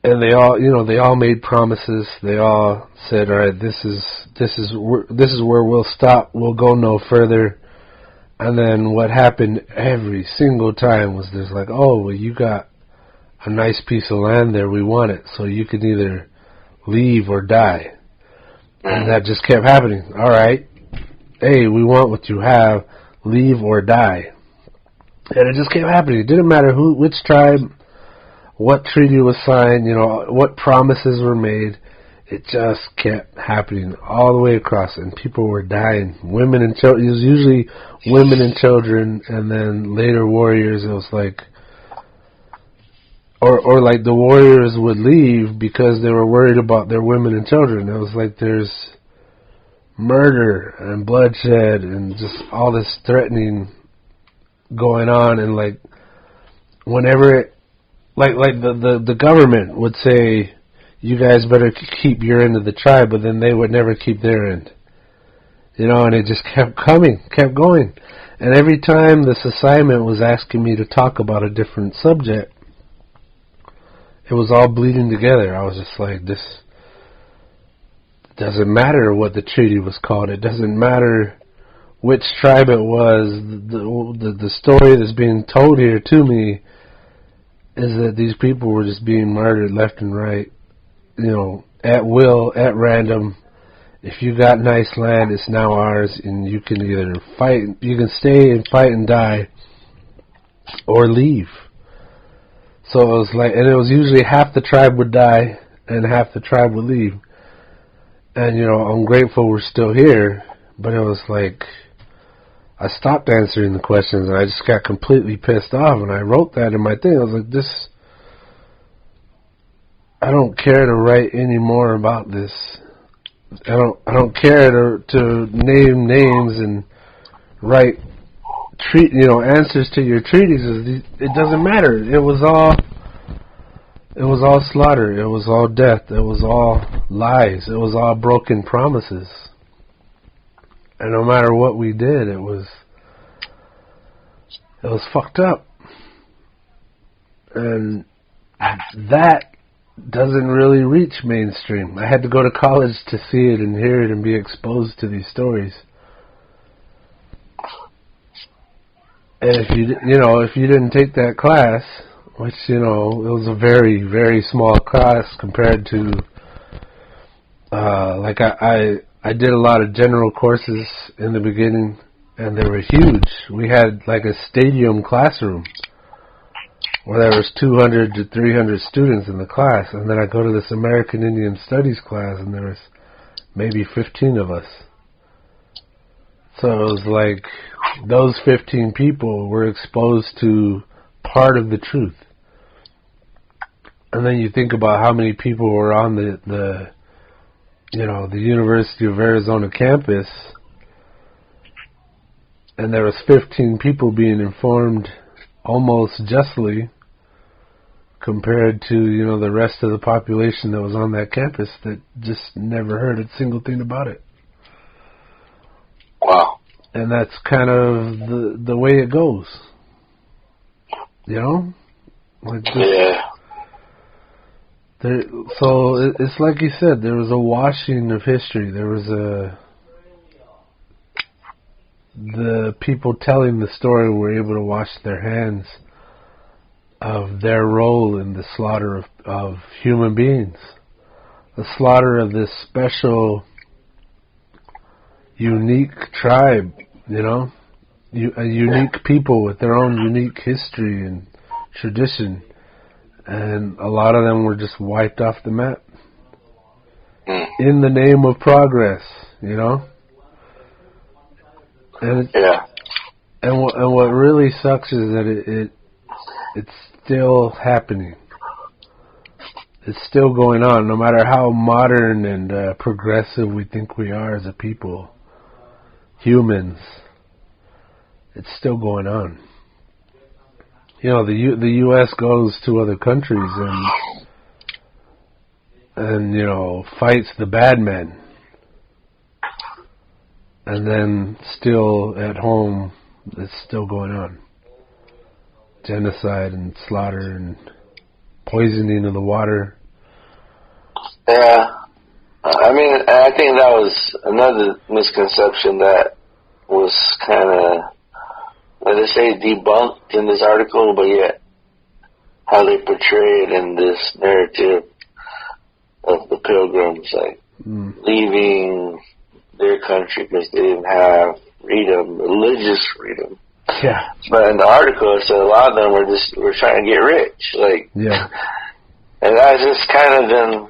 And they all made promises. They all said, all right, this is where we'll stop. We'll go no further. And then what happened every single time was there's like, oh, well, you got a nice piece of land there. We want it. So you can either leave or die. And that just kept happening. All right. Hey, we want what you have, leave or die. And it just kept happening. It didn't matter which tribe, what treaty was signed, what promises were made. It just kept happening all the way across, and people were dying. Women and children. It was usually women and children, and then later warriors. It was like, or like the warriors would leave because they were worried about their women and children. It was like there's murder and bloodshed and just all this threatening going on, and like whenever it, like the government would say, you guys better keep your end of the tribe, but then they would never keep their end, and it just kept going. And every time this assignment was asking me to talk about a different subject, it was all bleeding together. I was just like, this doesn't matter what the treaty was called. It doesn't matter which tribe it was. The story that's being told here to me is that these people were just being murdered left and right, at will, at random. If you got nice land, it's now ours, and you can either fight, you can stay and fight and die, or leave. So it was like, and it was usually half the tribe would die and half the tribe would leave. And, I'm grateful we're still here, but it was like, I stopped answering the questions, and I just got completely pissed off, and I wrote that in my thing. I was like, I don't care to write any more about this. I don't care to name names and write answers to your treaties. It doesn't matter. It was all slaughter. It was all death. It was all lies. It was all broken promises. And no matter what we did, it was fucked up. And that doesn't really reach mainstream. I had to go to college to see it and hear it and be exposed to these stories. And if you didn't take that class, which, it was a very, very small class compared to, I did a lot of general courses in the beginning, and they were huge. We had like a stadium classroom where there was 200 to 300 students in the class, and then I go to this American Indian Studies class, and there was maybe 15 of us. So it was like those 15 people were exposed to part of the truth. And then you think about how many people were on the University of Arizona campus, and there was 15 people being informed almost justly compared to, you know, the rest of the population that was on that campus that just never heard a single thing about it. Wow. And that's kind of the way it goes. You know? Like this, yeah. So it's like you said, there was a washing of history. There was the people telling the story were able to wash their hands of their role in the slaughter of human beings. The slaughter of this special, unique tribe, you know? A unique people with their own unique history and tradition. And a lot of them were just wiped off the map. In the name of progress, you know? And what really sucks is that it's still happening. It's still going on, no matter how modern and progressive we think we are as a people, humans. It's still going on. You know, the U.S. goes to other countries and you know, fights the bad men, and then still at home, it's still going on. Genocide and slaughter and poisoning of the water. Yeah. I mean, I think that was another misconception that was kind of, let us say, debunked in this article, but yet how they portray it in this narrative of the pilgrims, like leaving their country because they didn't have freedom, religious freedom. Yeah. But in the article, it said a lot of them were trying to get rich, like. Yeah. And I just kind of then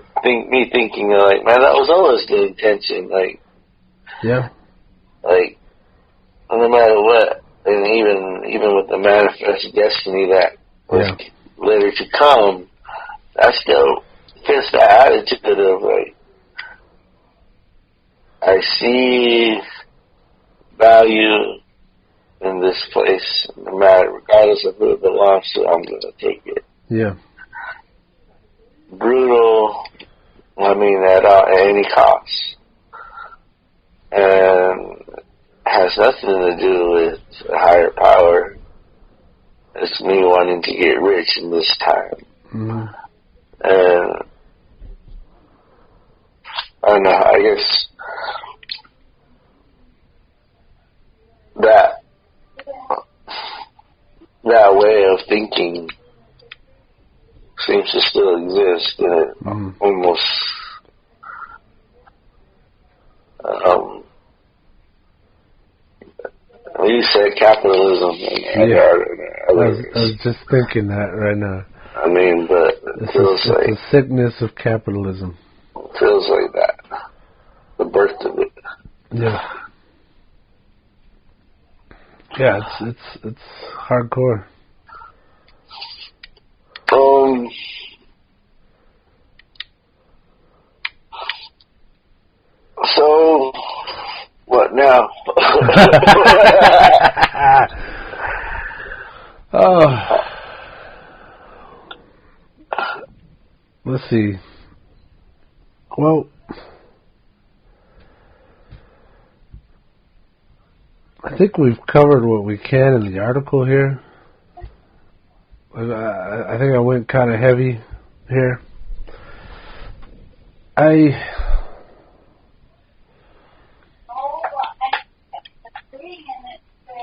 me thinking, like, man, that was always the intention, like. Yeah. Like, no matter what. And even with the manifest destiny that was later to come, I still fits the attitude of, like, I see value in this place, no matter, regardless of who it belongs to, I'm going to take it. Yeah. Brutal, I mean, at any cost. And has nothing to do with a higher power. It's me wanting to get rich in this time. Mm-hmm. And I don't know, I guess that way of thinking seems to still exist, and it almost you said capitalism. I was just thinking that right now. I mean, but it feels like the sickness of capitalism. It feels like that. The birth of it. Yeah. Yeah, it's hardcore. So what now? Let's see. Well, I think we've covered what we can in the article here. I think I went kind of heavy here.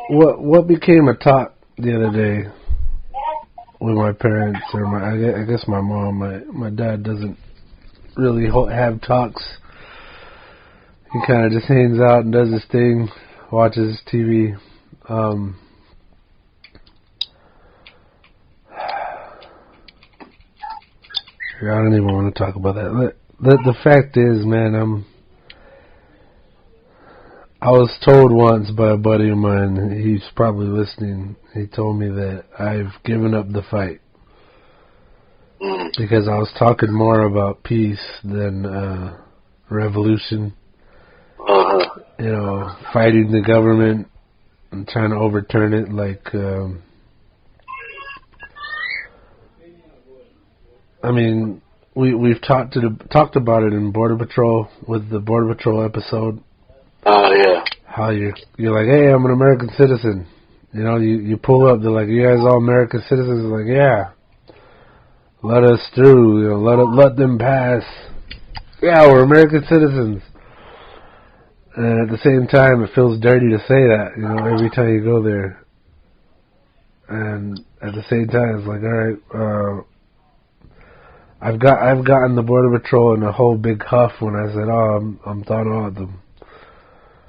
What became a talk the other day with my parents, or I guess my mom. My dad doesn't really have talks. He kind of just hangs out and does his thing, watches TV. I don't even want to talk about that. The fact is, man, I was told once by a buddy of mine, he's probably listening, he told me that I've given up the fight. Because I was talking more about peace than revolution. You know, fighting the government, and trying to overturn it. Like, I mean, we've talked about it in Border Patrol with the Border Patrol episode. Oh yeah. How you're like, hey, I'm an American citizen. You know, you pull up, they're like, you guys all American citizens? Like, yeah. Let us through, you know, let them pass. Yeah, we're American citizens. And at the same time, it feels dirty to say that, you know, every time you go there. And at the same time, it's like, all right, I've gotten the Border Patrol in a whole big huff when I said, oh, I'm done with them.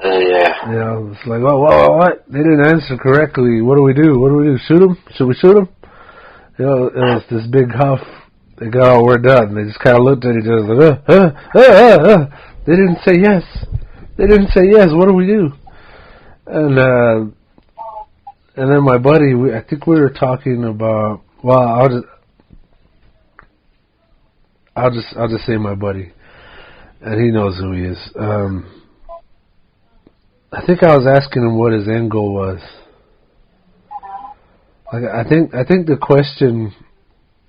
Yeah. You know, it's like, oh, what? They didn't answer correctly. What do we do? Shoot them? Should we shoot them? You know, it was this big huff. They go, oh, we're done. They just kind of looked at each other like, They didn't say yes. What do we do? And then my buddy, I think we were talking about. Well, I'll just say my buddy, and he knows who he is. I think I was asking him what his end goal was. Like, I think the question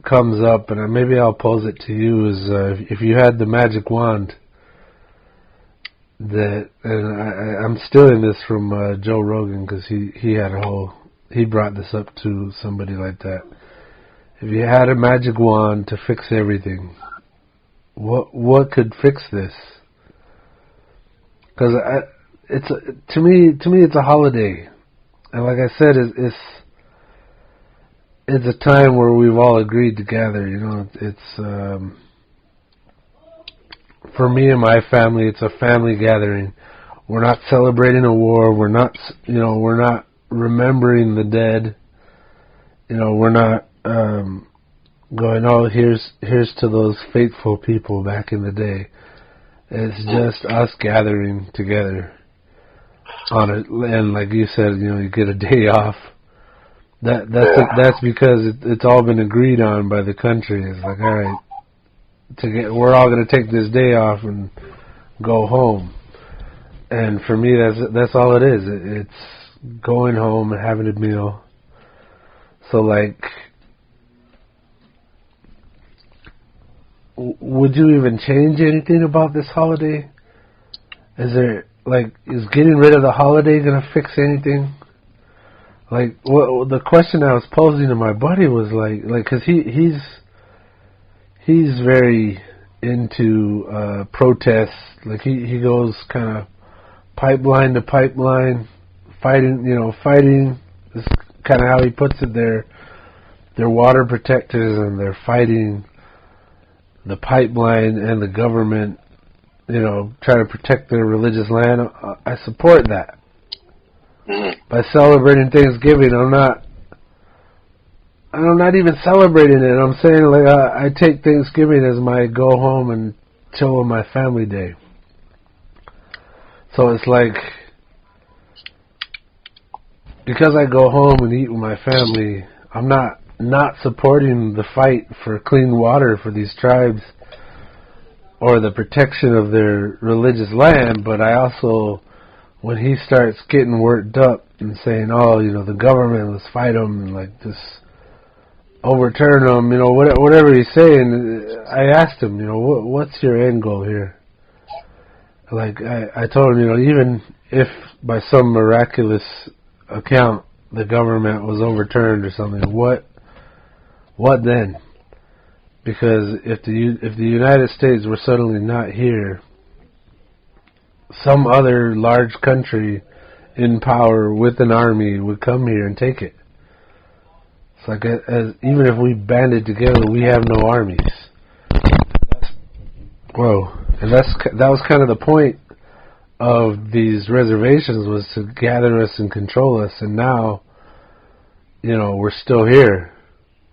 comes up, and maybe I'll pose it to you: is if you had the magic wand, and I'm stealing this from Joe Rogan because he brought this up to somebody like that. If you had a magic wand to fix everything, what could fix this? Because to me it's a holiday, and like I said, it's a time where we've all agreed to gather. You know, it's for me and my family, it's a family gathering. We're not celebrating a war. We're not remembering the dead. You know, we're not going, oh, here's to those faithful people back in the day. It's just us gathering together on it, and like you said, you know, you get a day off. That's because it's all been agreed on by the country. It's like, all right, we're all going to take this day off and go home. And for me, that's all it is. It's going home and having a meal. So, like, would you even change anything about this holiday? Is getting rid of the holiday going to fix anything? Like, the question I was posing to my buddy was like, cause he's very into protests. Like he goes kind of pipeline to pipeline, fighting. This is kind of how he puts it. They're water protectors, and they're fighting the pipeline and the government. You know, trying to protect their religious land. I support that. Mm-hmm. By celebrating Thanksgiving, I'm not even celebrating it. I'm saying, like, I take Thanksgiving as my go home and chill with my family day. So it's like, because I go home and eat with my family, I'm not supporting the fight for clean water for these tribes or the protection of their religious land, but I also, when he starts getting worked up and saying, oh, you know, the government, let's fight them, and like just overturn them, you know, whatever he's saying, I asked him, you know, what's your end goal here? Like, I told him, you know, even if by some miraculous account the government was overturned or something, what then? Because if the United States were suddenly not here, some other large country in power with an army would come here and take it. It's like, even if we banded together, we have no armies. And that was kind of the point of these reservations, was to gather us and control us. And now, you know, we're still here.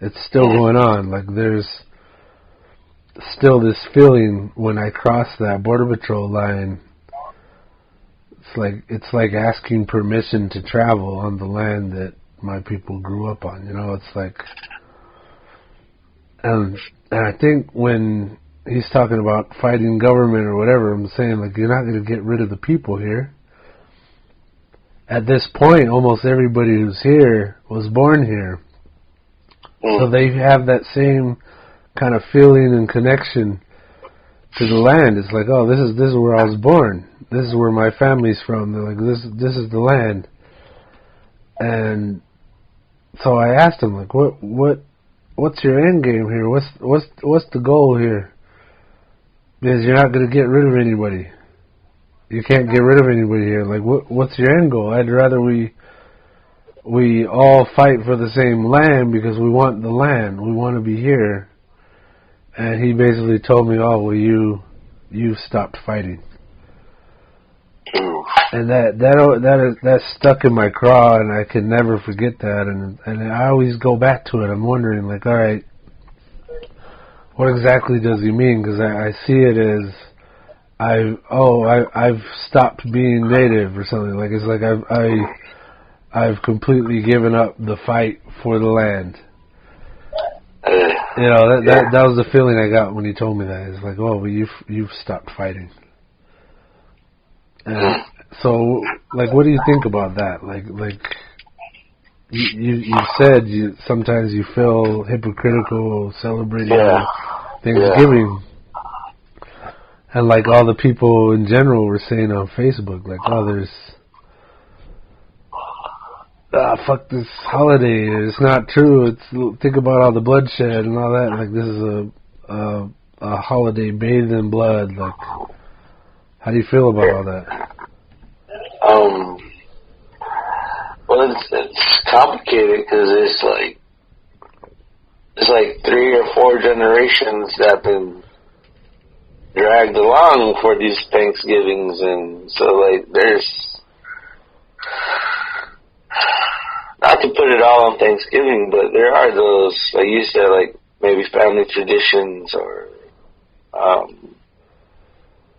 It's still going on. Like, there's still this feeling when I cross that Border Patrol line. It's like asking permission to travel on the land that my people grew up on. You know, it's like, and I think when he's talking about fighting government or whatever, I'm saying, like, you're not going to get rid of the people here. at this point, almost everybody who's here was born here. So they have that same kind of feeling and connection to the land. It's like, oh, this is where I was born. This is where my family's from. They're like, this is the land. And so I asked him, like, what's your end game here? What's the goal here? Because you're not going to get rid of anybody. You can't get rid of anybody here. Like, what's your end goal? I'd rather we all fight for the same land because we want the land. We want to be here. And he basically told me, oh, well, you stopped fighting. And that stuck in my craw, and I can never forget that. And I always go back to it. I'm wondering, like, all right, what exactly does he mean? Because I see it as I've stopped being native or something. Like, it's like I've completely given up the fight for the land. You know, that was the feeling I got when he told me that. It's like, oh, well, you've stopped fighting. And so, like, what do you think about that? Like you said sometimes you feel hypocritical celebrating Thanksgiving, and like all the people in general were saying on Facebook, like, oh, fuck this holiday. It's not true. Think about all the bloodshed and all that. Like, this is a holiday bathed in blood. Like, how do you feel about all that? Well, it's complicated because it's like 3 or 4 generations that have been dragged along for these Thanksgivings, and so like there's, not to put it all on Thanksgiving, but there are those, like you said, like maybe family traditions or,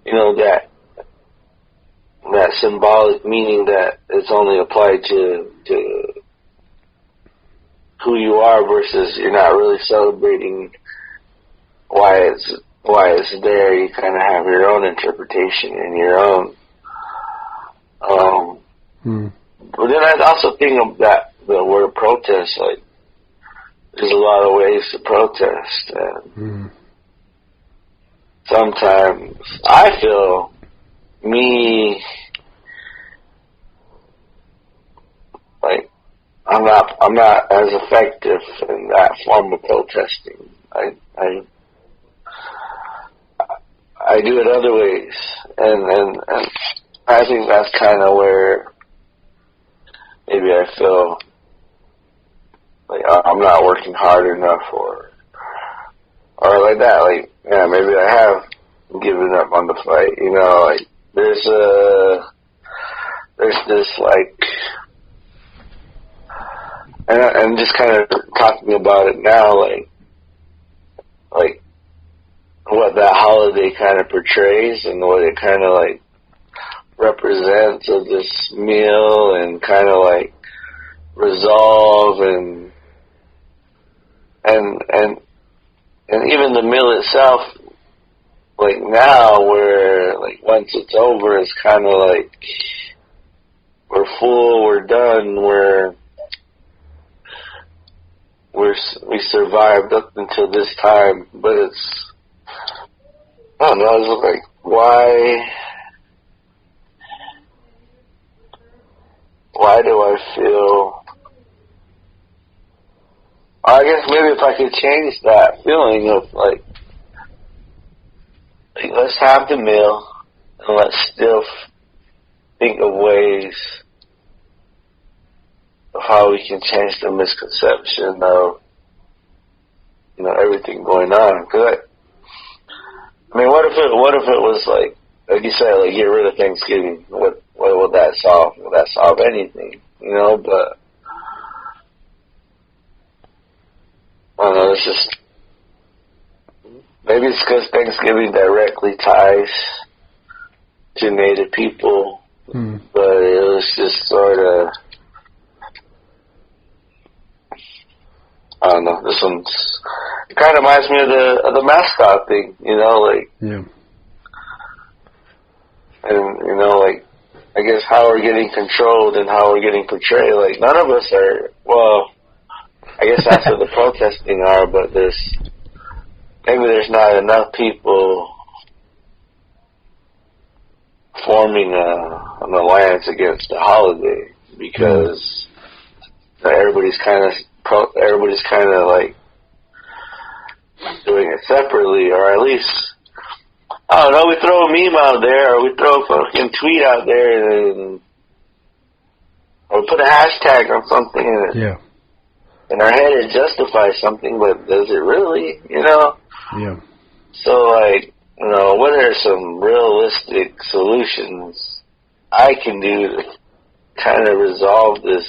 you know, that symbolic meaning that it's only applied to who you are versus you're not really celebrating why it's there. You kind of have your own interpretation and your own. But then I also think of that the word protest. Like, there's a lot of ways to protest, and sometimes I feel like I'm not as effective in that form of protesting. I do it other ways, and I think that's kind of where maybe I feel like I'm not working hard enough, or like that. Like, yeah, maybe I have given up on the fight. You know, like there's this like. And I'm just kind of talking about it now, like what that holiday kind of portrays and what it kind of like represents of this meal and kind of like resolve and even the meal itself, like now where like once it's over, it's kind of like we're full, we're done, we survived up until this time, but it's, I don't know, it's like, why do I feel, I guess maybe if I could change that feeling of like let's have the meal and let's still think of ways of how we can change the misconception of, you know, everything going on. Cause I mean, what if it was like you said, like get rid of Thanksgiving? What would that solve? Will that solve anything? You know, but I don't know. It's just maybe it's because Thanksgiving directly ties to Native people, but it was just sort of. I don't know. This one's, it kind of reminds me of the mascot thing, you know, like. Yeah. And you know, like I I guess, how we're getting controlled and how we're getting portrayed. Like, none of us are, well, I guess after the protesting are, but maybe there's not enough people forming an alliance against the holiday, because everybody's kind of like doing it separately, or at least, I don't know, we throw a meme out there, or we throw a fucking tweet out there, or put a hashtag on something, and in our head it justifies something, but does it really, you know? Yeah. So, like, you know, what are some realistic solutions I can do to kind of resolve this,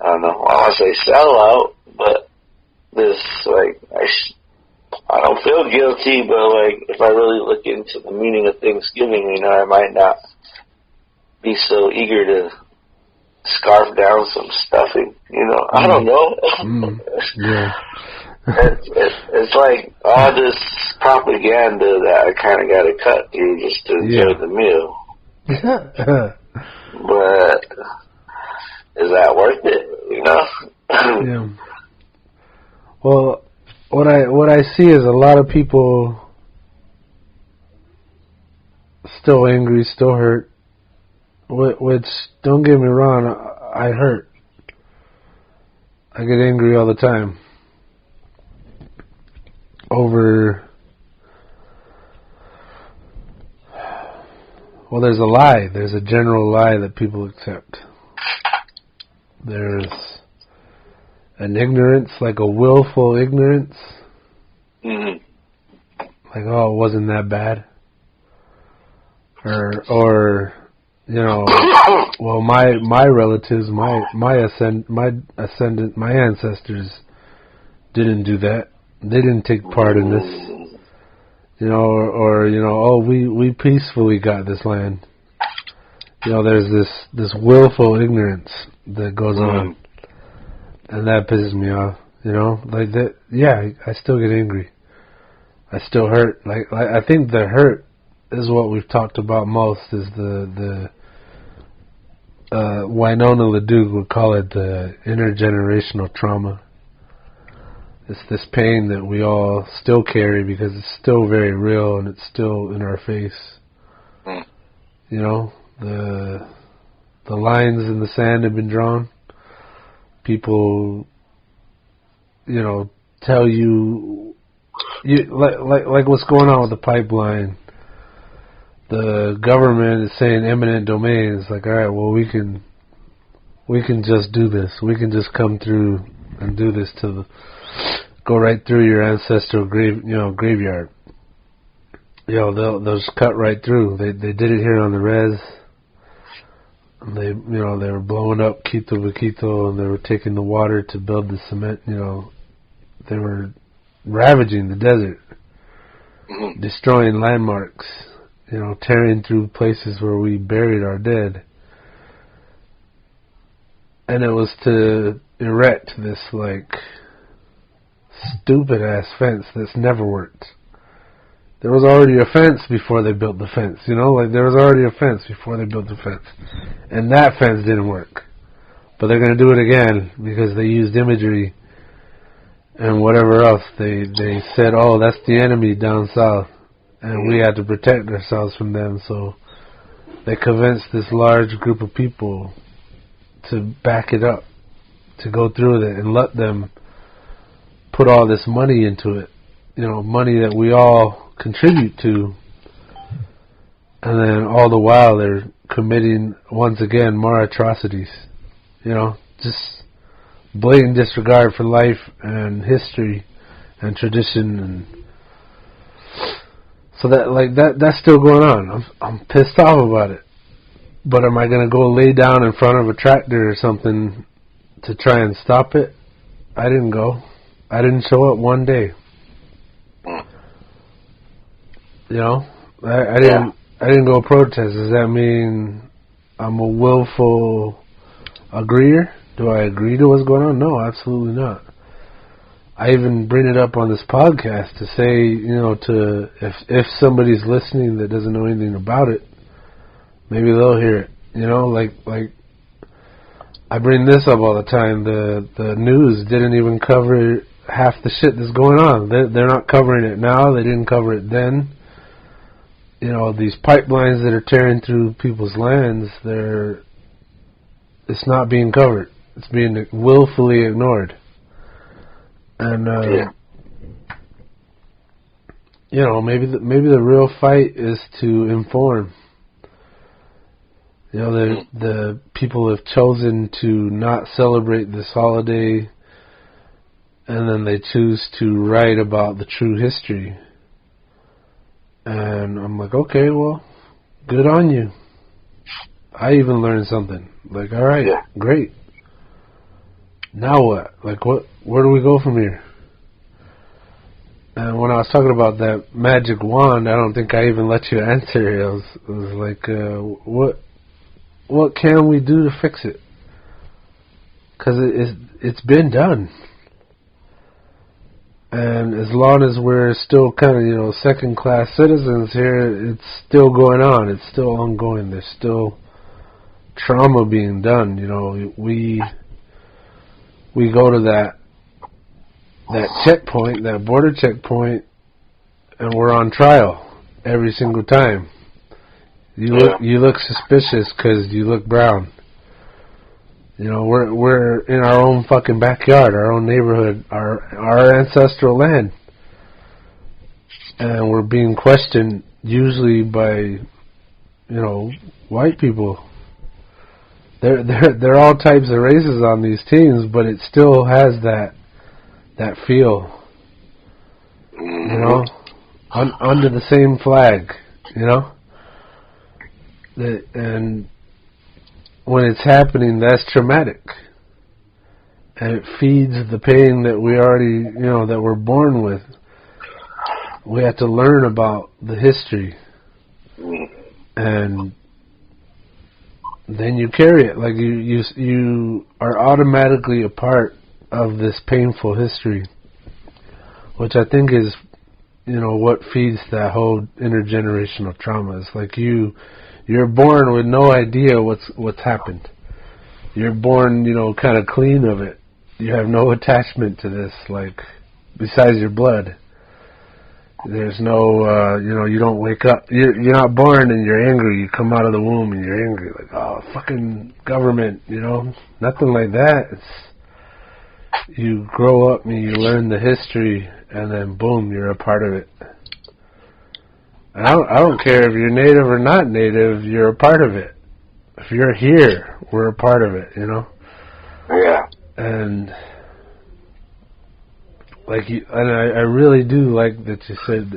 I don't know, I want to say sellout, but this, like, I don't feel guilty, but, like, if I really look into the meaning of Thanksgiving, you know, I might not be so eager to scarf down some stuffing, you know. I don't know. Yeah. It's like all this propaganda that I kind of got to cut through just to enjoy the meal. But is that worth it, you know? Yeah. Well, what I see is a lot of people still angry, still hurt. Which, don't get me wrong, I hurt. I get angry all the time over, well, there's a lie. There's a general lie that people accept. There's an ignorance, like a willful ignorance. Mm-hmm. Like, oh, it wasn't that bad. Or you know, well, my relatives, my ancestors didn't do that. They didn't take part in this. You know, or you know, oh, we peacefully got this land. You know, there's this willful ignorance that goes on, and that pisses me off. You know, like that. Yeah, I still get angry. I still hurt. Like I think the hurt is what we've talked about most. Is the Winona LaDuke would call it the intergenerational trauma. It's this pain that we all still carry because it's still very real and it's still in our face. You know, the lines in the sand have been drawn. People, you know, tell you like what's going on with the pipeline. The government is saying eminent domain. It's like, all right, well, we can just do this. We can just come through and do this go right through your ancestral graveyard. You know, they'll just cut right through. They did it here on the res. And they were blowing up Quito Vaquito, and they were taking the water to build the cement. You know, they were ravaging the desert, destroying landmarks. You know, tearing through places where we buried our dead. And it was to erect this, like, stupid-ass fence that's never worked. There was already a fence before they built the fence, you know? Like, there was already a fence before they built the fence. And that fence didn't work. But they're going to do it again because they used imagery and whatever else. They said, oh, that's the enemy down south. And we had to protect ourselves from them, so they convinced this large group of people to back it up, to go through with it, and let them put all this money into it. You know, money that we all contribute to. And then all the while they're committing, once again, more atrocities. You know, just blatant disregard for life and history and tradition and... So that's still going on. I'm pissed off about it. But am I going to go lay down in front of a tractor or something to try and stop it? I didn't go. I didn't show up one day. You know, I didn't go protest. Does that mean I'm a willful agreeer? Do I agree to what's going on? No, absolutely not. I even bring it up on this podcast to say, you know, if somebody's listening that doesn't know anything about it, Maybe they'll hear it. You know, like I bring this up all the time. The news didn't even cover half the shit that's going on. They're not covering it now. They didn't cover it then. You know, these pipelines that are tearing through people's lands, it's not being covered. It's being willfully ignored. And you know, maybe the real fight is to inform. You know, the people have chosen to not celebrate this holiday, and then they choose to write about the true history. And I'm like, okay, well, good on you. I even learned something. Like, all right, great. Now what? Like, where do we go from here? And when I was talking about that magic wand, I don't think I even let you answer. It was like, what can we do to fix it? Because it's been done. And as long as we're still kind of, you know, second-class citizens here, it's still going on. It's still ongoing. There's still trauma being done. You know, we go to that checkpoint, that border checkpoint, and we're on trial every single time. You look suspicious because you look brown. You know, we're in our own fucking backyard, our own neighborhood, our ancestral land, and we're being questioned usually by, you know, white people. There are all types of races on these teams, but it still has that feel. You know, under the same flag. You know, and when it's happening, that's traumatic. And it feeds the pain that we already, you know, that we're born with. We have to learn about the history. And then you carry it. Like you are automatically a part of this painful history. Which I think is, you know, what feeds that whole intergenerational trauma. It's like you're born with no idea what's happened. You're born, you know, kind of clean of it. You have no attachment to this, like, besides your blood. There's no, you know, you don't wake up. You're not born and you're angry. You come out of the womb and you're angry. Like, oh, fucking government, you know. Nothing like that. You grow up and you learn the history, and then, boom, you're a part of it. I don't care if you're native or not native, you're a part of it. If you're here, we're a part of it, you know? Yeah. And like, I really do like that you said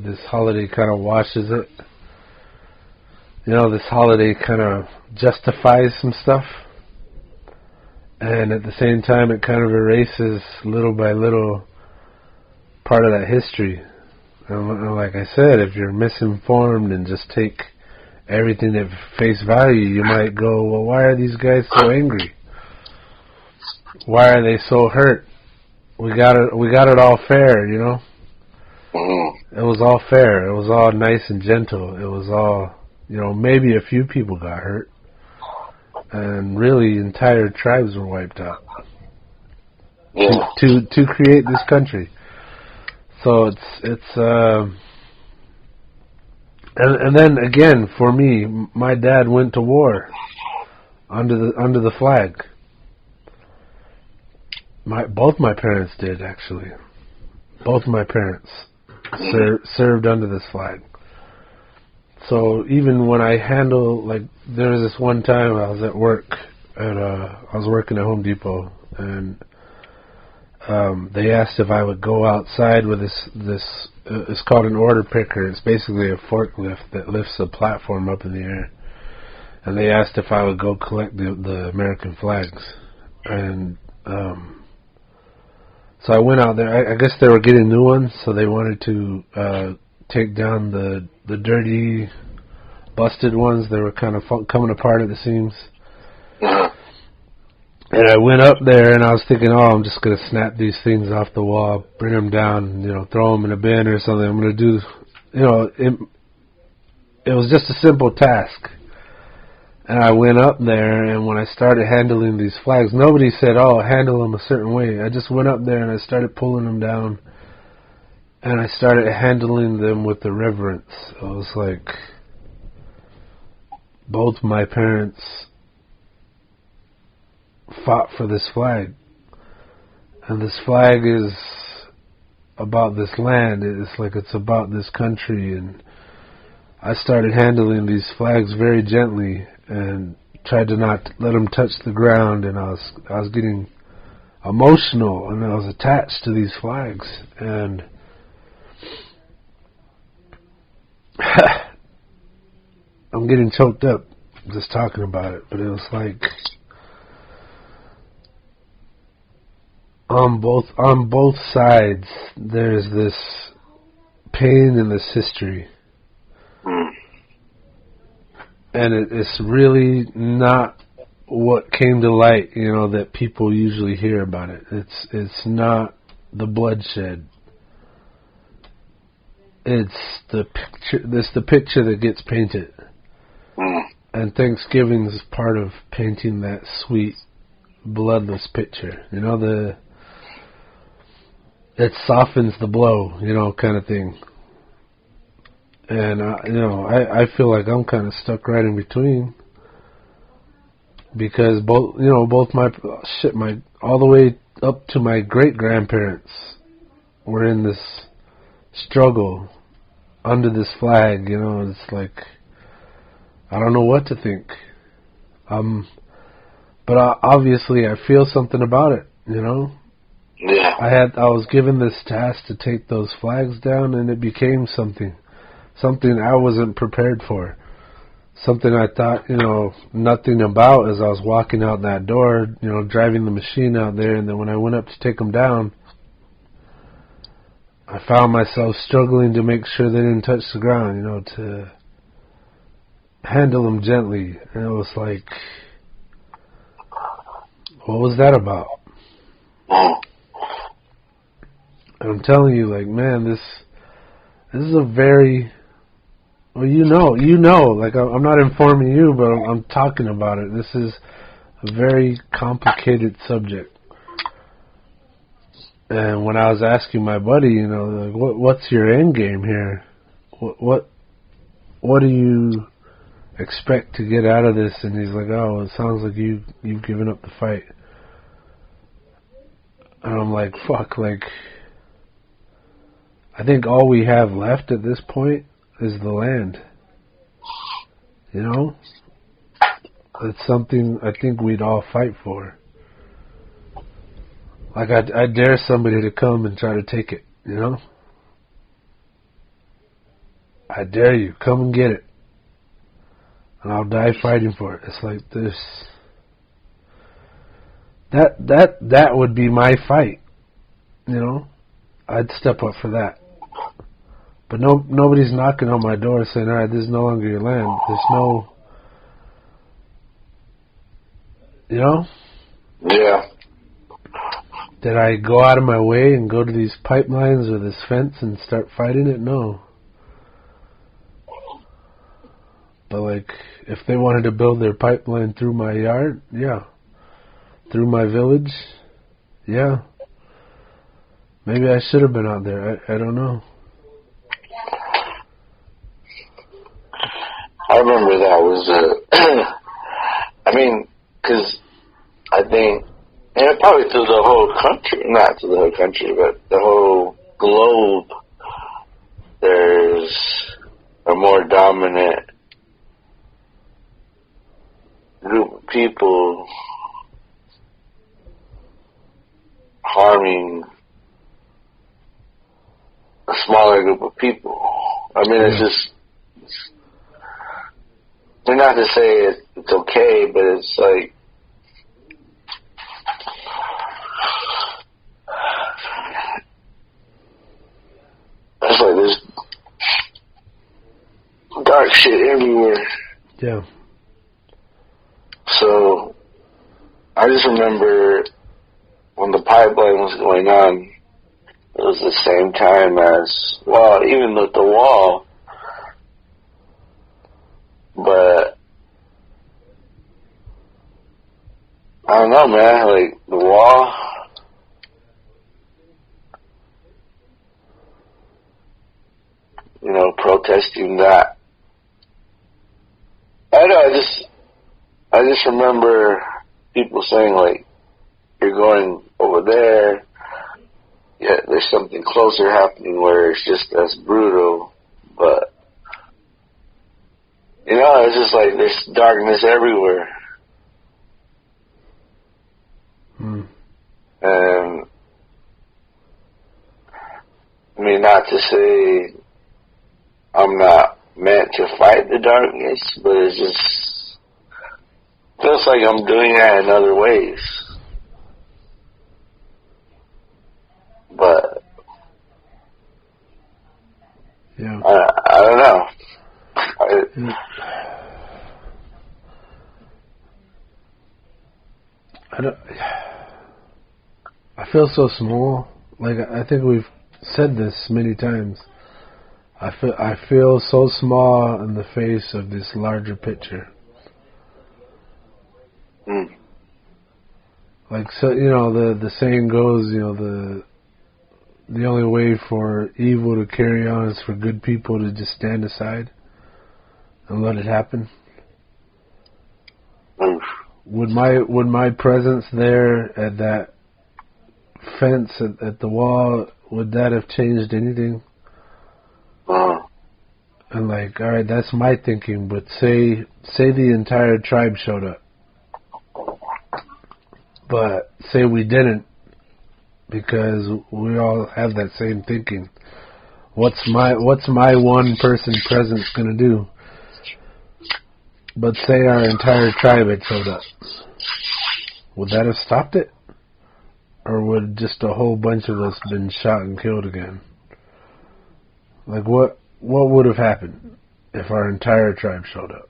this holiday kind of washes it. You know, this holiday kind of justifies some stuff. And at the same time, it kind of erases little by little part of that history. And like I said, if you're misinformed and just take everything at face value, you might go, well, why are these guys so angry? Why are they so hurt? We got it all fair, you know? It was all fair. It was all nice and gentle. It was all, you know, maybe a few people got hurt. And really, entire tribes were wiped out. Yeah. To create this country. So it's and then again, for me, my dad went to war under the flag. Both my parents did, actually. Both my parents served under this flag. So even when I handle, like, there was this one time I was at work, and I was working at Home Depot, and they asked if I would go outside with this it's called an order picker. It's basically a forklift that lifts a platform up in the air. And they asked if I would go collect the American flags. And so I went out there. I guess they were getting new ones, so they wanted to take down the dirty, busted ones. They were kind of coming apart at the seams. And I went up there, and I was thinking, oh, I'm just going to snap these things off the wall, bring them down, you know, throw them in a bin or something. I'm going to do, you know, it was just a simple task. And I went up there, and when I started handling these flags, nobody said, oh, handle them a certain way. I just went up there and I started pulling them down, and I started handling them with the reverence. I was like, both my parents fought for this flag. And this flag is about this land. It's like it's about this country. And I started handling these flags very gently and tried to not let them touch the ground. And I was getting emotional, and I was attached to these flags. And I'm getting choked up just talking about it. But it was like, on both sides, there's this pain and this history. And it's really not what came to light, that people usually hear about it. It's not the bloodshed. It's the picture that gets painted. And Thanksgiving is part of painting that sweet, bloodless picture. It softens the blow, kind of thing. And, I feel like I'm kind of stuck right in between. Because both all the way up to my great-grandparents were in this struggle under this flag, It's like, I don't know what to think. But obviously I feel something about it, Yeah. I was given this task to take those flags down, and it became something I wasn't prepared for. Something I thought, nothing about as I was walking out that door, driving the machine out there. And then when I went up to take them down, I found myself struggling to make sure they didn't touch the ground, to handle them gently. And it was like, what was that about? And I'm telling you, like, man, this is a very, well, like, I'm not informing you, but I'm talking about it. This is a very complicated subject. And when I was asking my buddy, like, what's your end game here? What do you expect to get out of this? And he's like, oh, it sounds like you've given up the fight. And I'm like, fuck, like, I think all we have left at this point is the land. It's something I think we'd all fight for. Like, I dare somebody to come and try to take it, I dare you, come and get it. And I'll die fighting for it. It's like this. That would be my fight, I'd step up for that. But nobody's knocking on my door saying, all right, this is no longer your land. There's no, Yeah. Did I go out of my way and go to these pipelines or this fence and start fighting it? No. But, like, if they wanted to build their pipeline through my yard, yeah. Through my village, yeah. Maybe I should have been out there. I don't know. I remember that was, because I think, and probably through the whole country, not through the whole country, but the whole globe, there's a more dominant group of people harming a smaller group of people. It's just, not to say it's okay, but it's like, it's like there's dark shit everywhere. Yeah. So, I just remember when the pipeline was going on, it was the same time as, well, even with the wall, but I don't know, man. Like the wall. You know, protesting that. I know. I just remember people saying like, "You're going over there." Yeah, there's something closer happening where it's just as brutal, but you know, it's just like there's darkness everywhere. And I mean, not to say I'm not meant to fight the darkness, but it just feels like I'm doing that in other ways. But yeah, I don't know. I feel so small. Like, I think we've said this many times. I feel so small in the face of this larger picture. Like, so, you know, the saying goes, you know, the only way for evil to carry on is for good people to just stand aside and let it happen. Would my presence there at that fence at the wall, would that have changed anything? And like, all right, that's my thinking, but say the entire tribe showed up, but say we didn't, because we all have that same thinking. What's my one person presence gonna do? But say our entire tribe had showed up, would that have stopped it? Or would just a whole bunch of us been shot and killed again? Like, what would have happened if our entire tribe showed up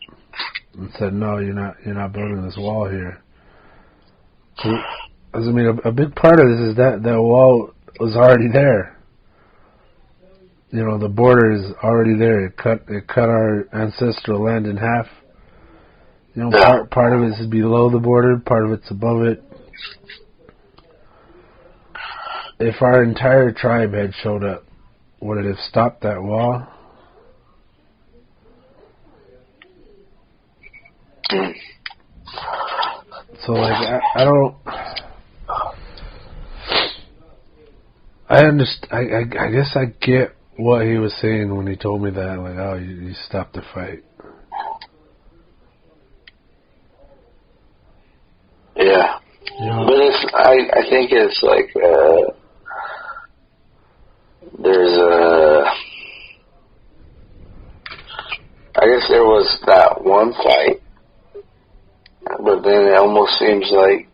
and said, "No, you're not building this wall here"? I mean, a big part of this is that wall was already there. You know, the border is already there. It cut our ancestral land in half. You know, part of it is below the border, part of it's above it. If our entire tribe had showed up, would it have stopped that wall? So, like, I don't. I understand. I guess I get what he was saying when he told me that. Like, oh, you stopped the fight. Yeah. But I think it's like there's I guess there was that one fight, but then it almost seems like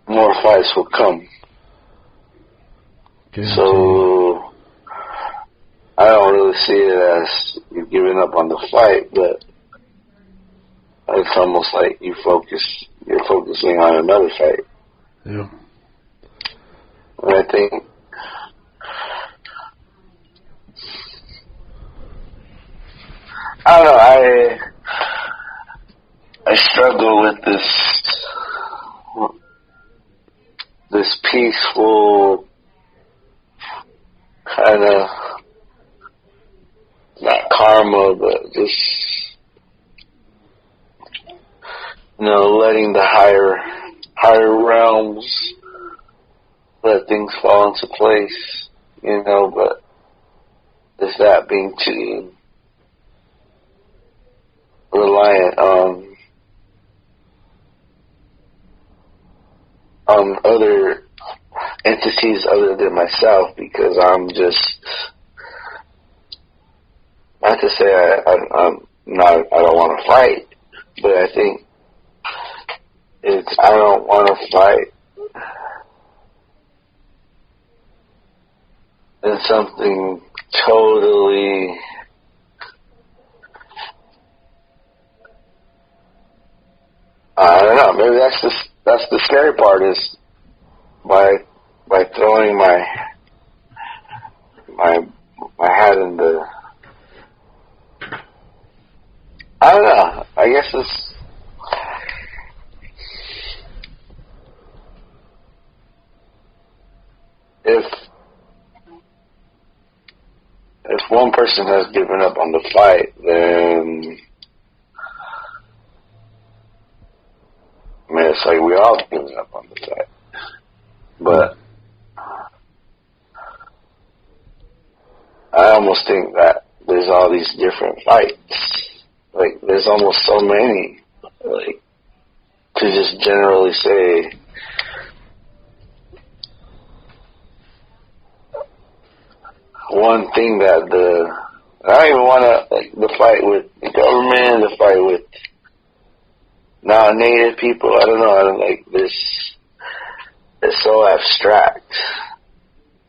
more fights will come. So I don't really see it as you giving up on the fight, but it's almost like you're focusing on another fight. Yeah. And I think I don't know, I struggle with this peaceful kind of, not karma, but just, you know, letting the higher realms let things fall into place, you know, but is that being too reliant on other entities other than myself, because I'm just, not to say I don't want to fight, but I think I don't want to fight in something totally I don't know. Maybe that's the scary part, is by throwing my hat in the, I I don't know. I guess it's if one person has given up on the fight, then I mean, it's like we all given up on the fight. But I almost think that there's all these different fights. Like, there's almost so many. Like, to just generally say, one thing that I don't even want to, like, the fight with the government, the fight with non-native people, I don't know, I don't like this. It's so abstract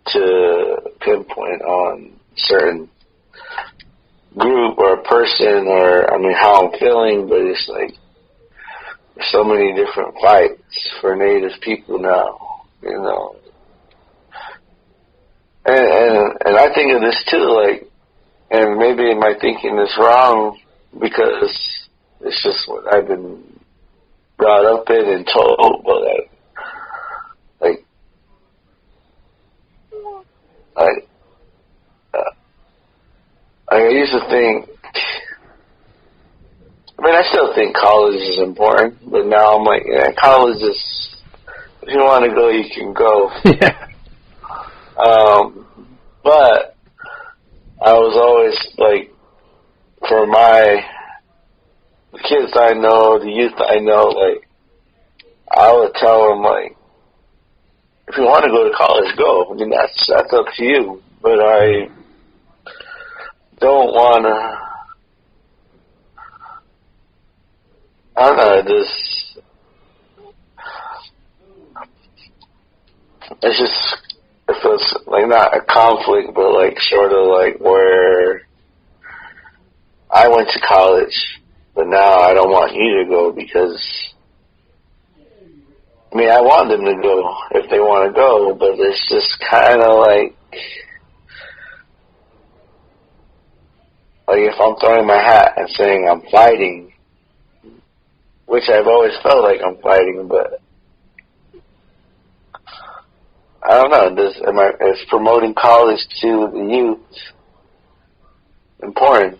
to pinpoint on certain group or a person or, I mean, how I'm feeling, but it's like there's so many different fights for native people now, you know. And I think of this too, like, and maybe my thinking is wrong because it's just what I've been brought up in and told, but I used to think, I mean, I still think college is important, but now I'm like, yeah, college is, if you want to go, you can go. Yeah. But I was always like, for the kids I know, the youth I know, like, I would tell them, like, if you want to go to college, go. I mean, that's up to you. But I don't want to, I don't know, it's just, it feels like not a conflict, but like sort of like where I went to college, but now I don't want you to go because, I mean, I want them to go if they want to go, but it's just kind of like if I'm throwing my hat and saying I'm fighting, which I've always felt like I'm fighting, but I don't know, is promoting college to the youth important?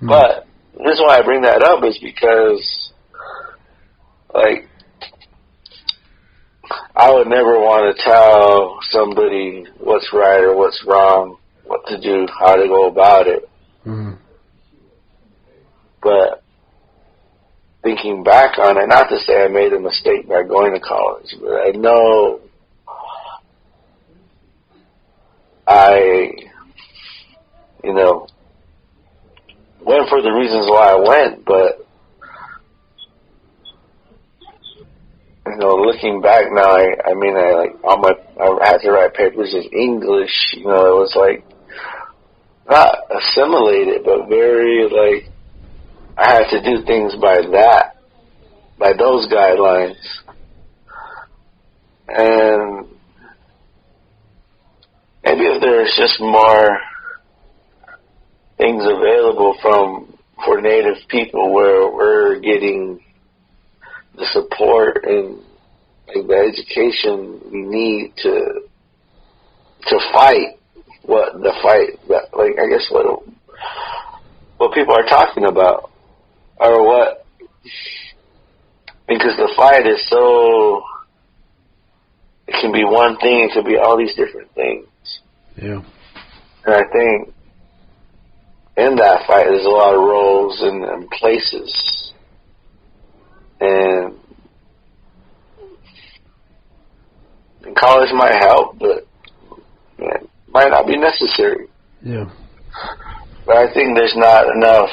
But the reason why I bring that up is because, like, I would never want to tell somebody what's right or what's wrong, what to do, how to go about it. But thinking back on it, not to say I made a mistake by going to college, but I know I, you know, went for the reasons why I went, but, you know, looking back now, I mean, I had to write papers in English, you know, it was like, not assimilated, but very, like, I had to do things by those guidelines. And maybe if there's just more things available for Native people where we're getting the support and like the education we need to fight I guess what people are talking about, or what, because the fight is so, it can be one thing, it could be all these different things. Yeah. And I think in that fight there's a lot of roles and places, and college might help, but it might not be necessary. Yeah. But I think there's not enough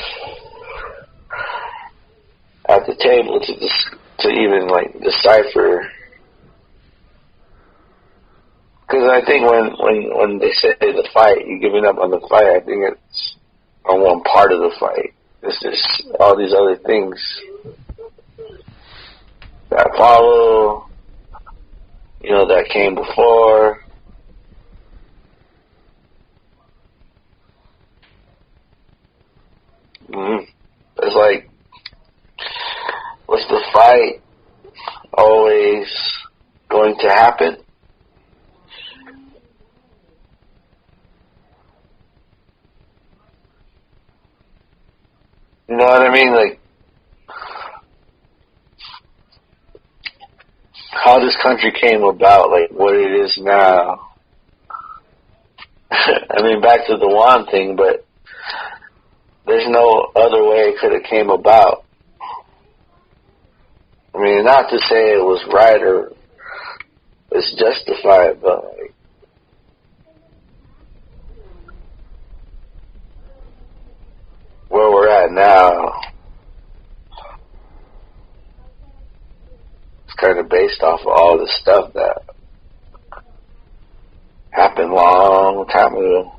at the table to even like decipher. Because I think when they say the fight, you're giving up on the fight, I think it's on one part of the fight. It's just all these other things that follow, you know, that came before. That's it's like, was the fight always going to happen? You know what I mean? Like, how this country came about, like what it is now. I mean, back to the Juan thing, but there's no other way it could have came about. I mean, not to say it was right or it's justified, but like, where we're at now, it's kind of based off of all the stuff that happened long time ago.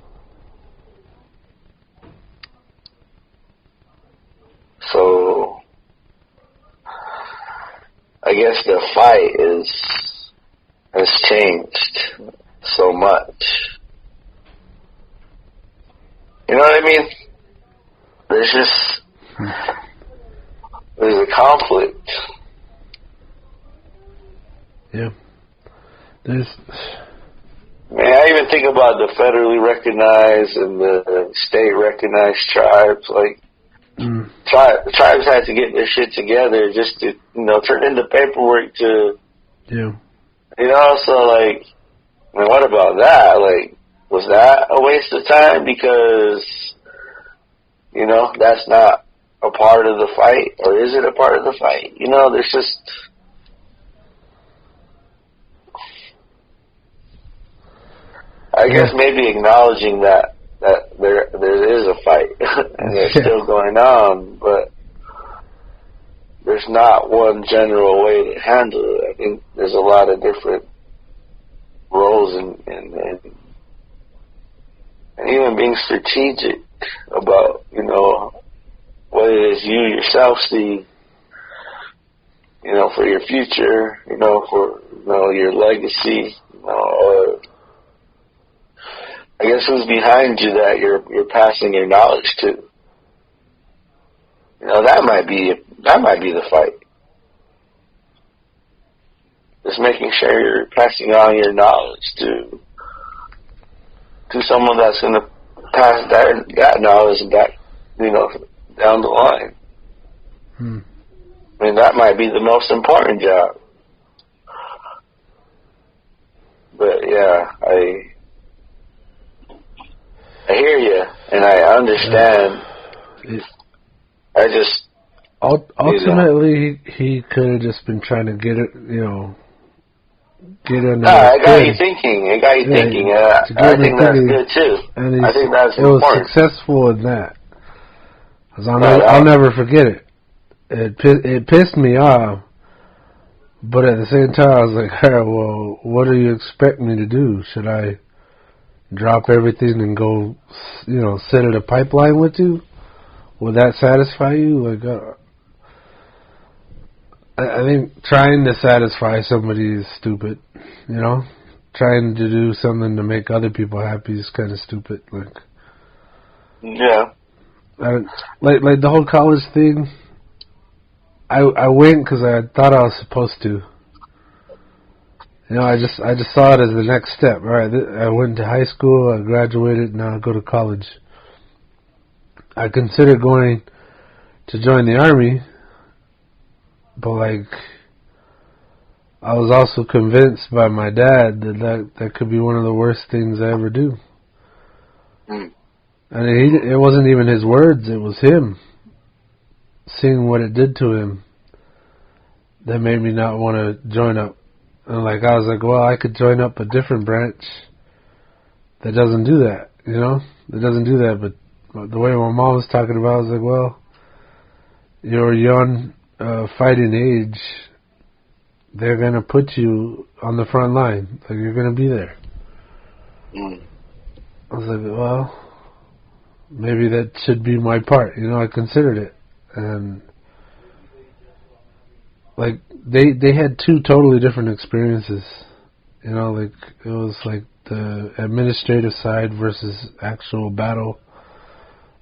So, I guess the fight has changed so much. You know what I mean? There's a conflict. Yeah. Man, I even think about the federally recognized and the state recognized tribes. Like, tribes had to get their shit together just to, turn in the paperwork to, so like, I mean, what about that? Like, was that a waste of time? Because, that's not a part of the fight, or is it a part of the fight? There's just, I guess maybe acknowledging that there is a fight and it's still going on, but there's not one general way to handle it. I think there's a lot of different roles and even being strategic about, what it is you yourself see, for your future, for, your legacy, or I guess who's behind you that you're passing your knowledge to. That might be the fight. Just making sure you're passing on your knowledge to someone that's going to pass that knowledge back, down the line. I mean, that might be the most important job. But yeah, I hear you, and I understand. I just ultimately he could have just been trying to get it, get under. It got you thinking. I think that's good too. And I think that's important. It was successful in that. I'll never forget it. It pissed me off, but at the same time, I was like, hey, well, what do you expect me to do? Should I drop everything and go, sit at a pipeline with you? Would that satisfy you? Like, I think trying to satisfy somebody is stupid. Trying to do something to make other people happy is kind of stupid. Like, yeah, like the whole college thing. I went because I thought I was supposed to. I just saw it as the next step. All right, I went to high school, I graduated, now I go to college. I considered going to join the army, but like, I was also convinced by my dad that could be one of the worst things I ever do. And it wasn't even his words, it was him. Seeing what it did to him, that made me not want to join up. And I was like, well, I could join up a different branch that doesn't do that, That doesn't do that, but the way my mom was talking about, I was like, well, you're young, fighting age, they're going to put you on the front line. Like, you're going to be there. I was like, well, maybe that should be my part. I considered it. And like they had two totally different experiences. It was like the administrative side versus actual battle,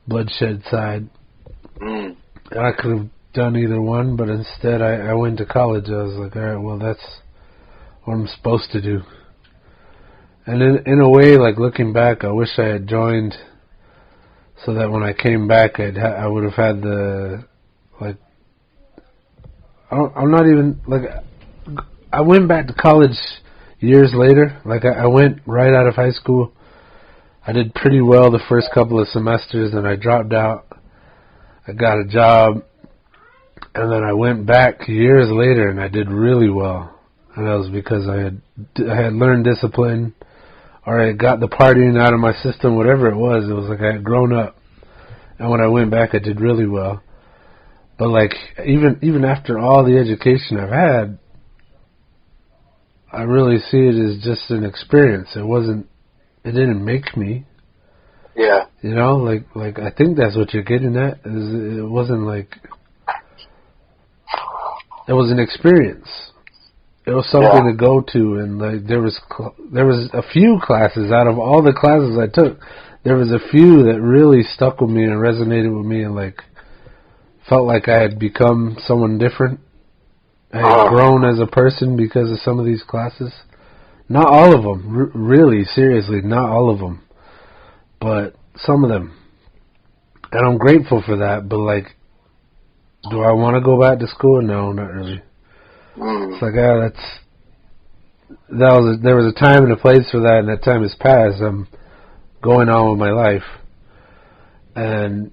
bloodshed side. I could have done either one, but instead I went to college. I was like, all right, well, that's what I'm supposed to do. And in a way, like looking back, I wish I had joined so that when I came back, I would have had the, like, I'm not even, like, I went back to college years later. Like, I went right out of high school. I did pretty well the first couple of semesters, and I dropped out. I got a job, and then I went back years later, and I did really well. And that was because I had learned discipline, or I got the partying out of my system, whatever it was. It was like I had grown up. And when I went back, I did really well. But like, even after all the education I've had, I really see it as just an experience. It didn't make me. Yeah. You know, like I think that's what you're getting at. It wasn't like, it was an experience. It was something to go to, and like there was a few classes out of all the classes I took, there was a few that really stuck with me and resonated with me, and like felt like I had become someone different. I had grown as a person because of some of these classes. Not all of them, really, seriously, not all of them, but some of them. And I'm grateful for that, but like, do I want to go back to school? No, not really. It's like, there was a time and a place for that, and that time has passed. I'm going on with my life. And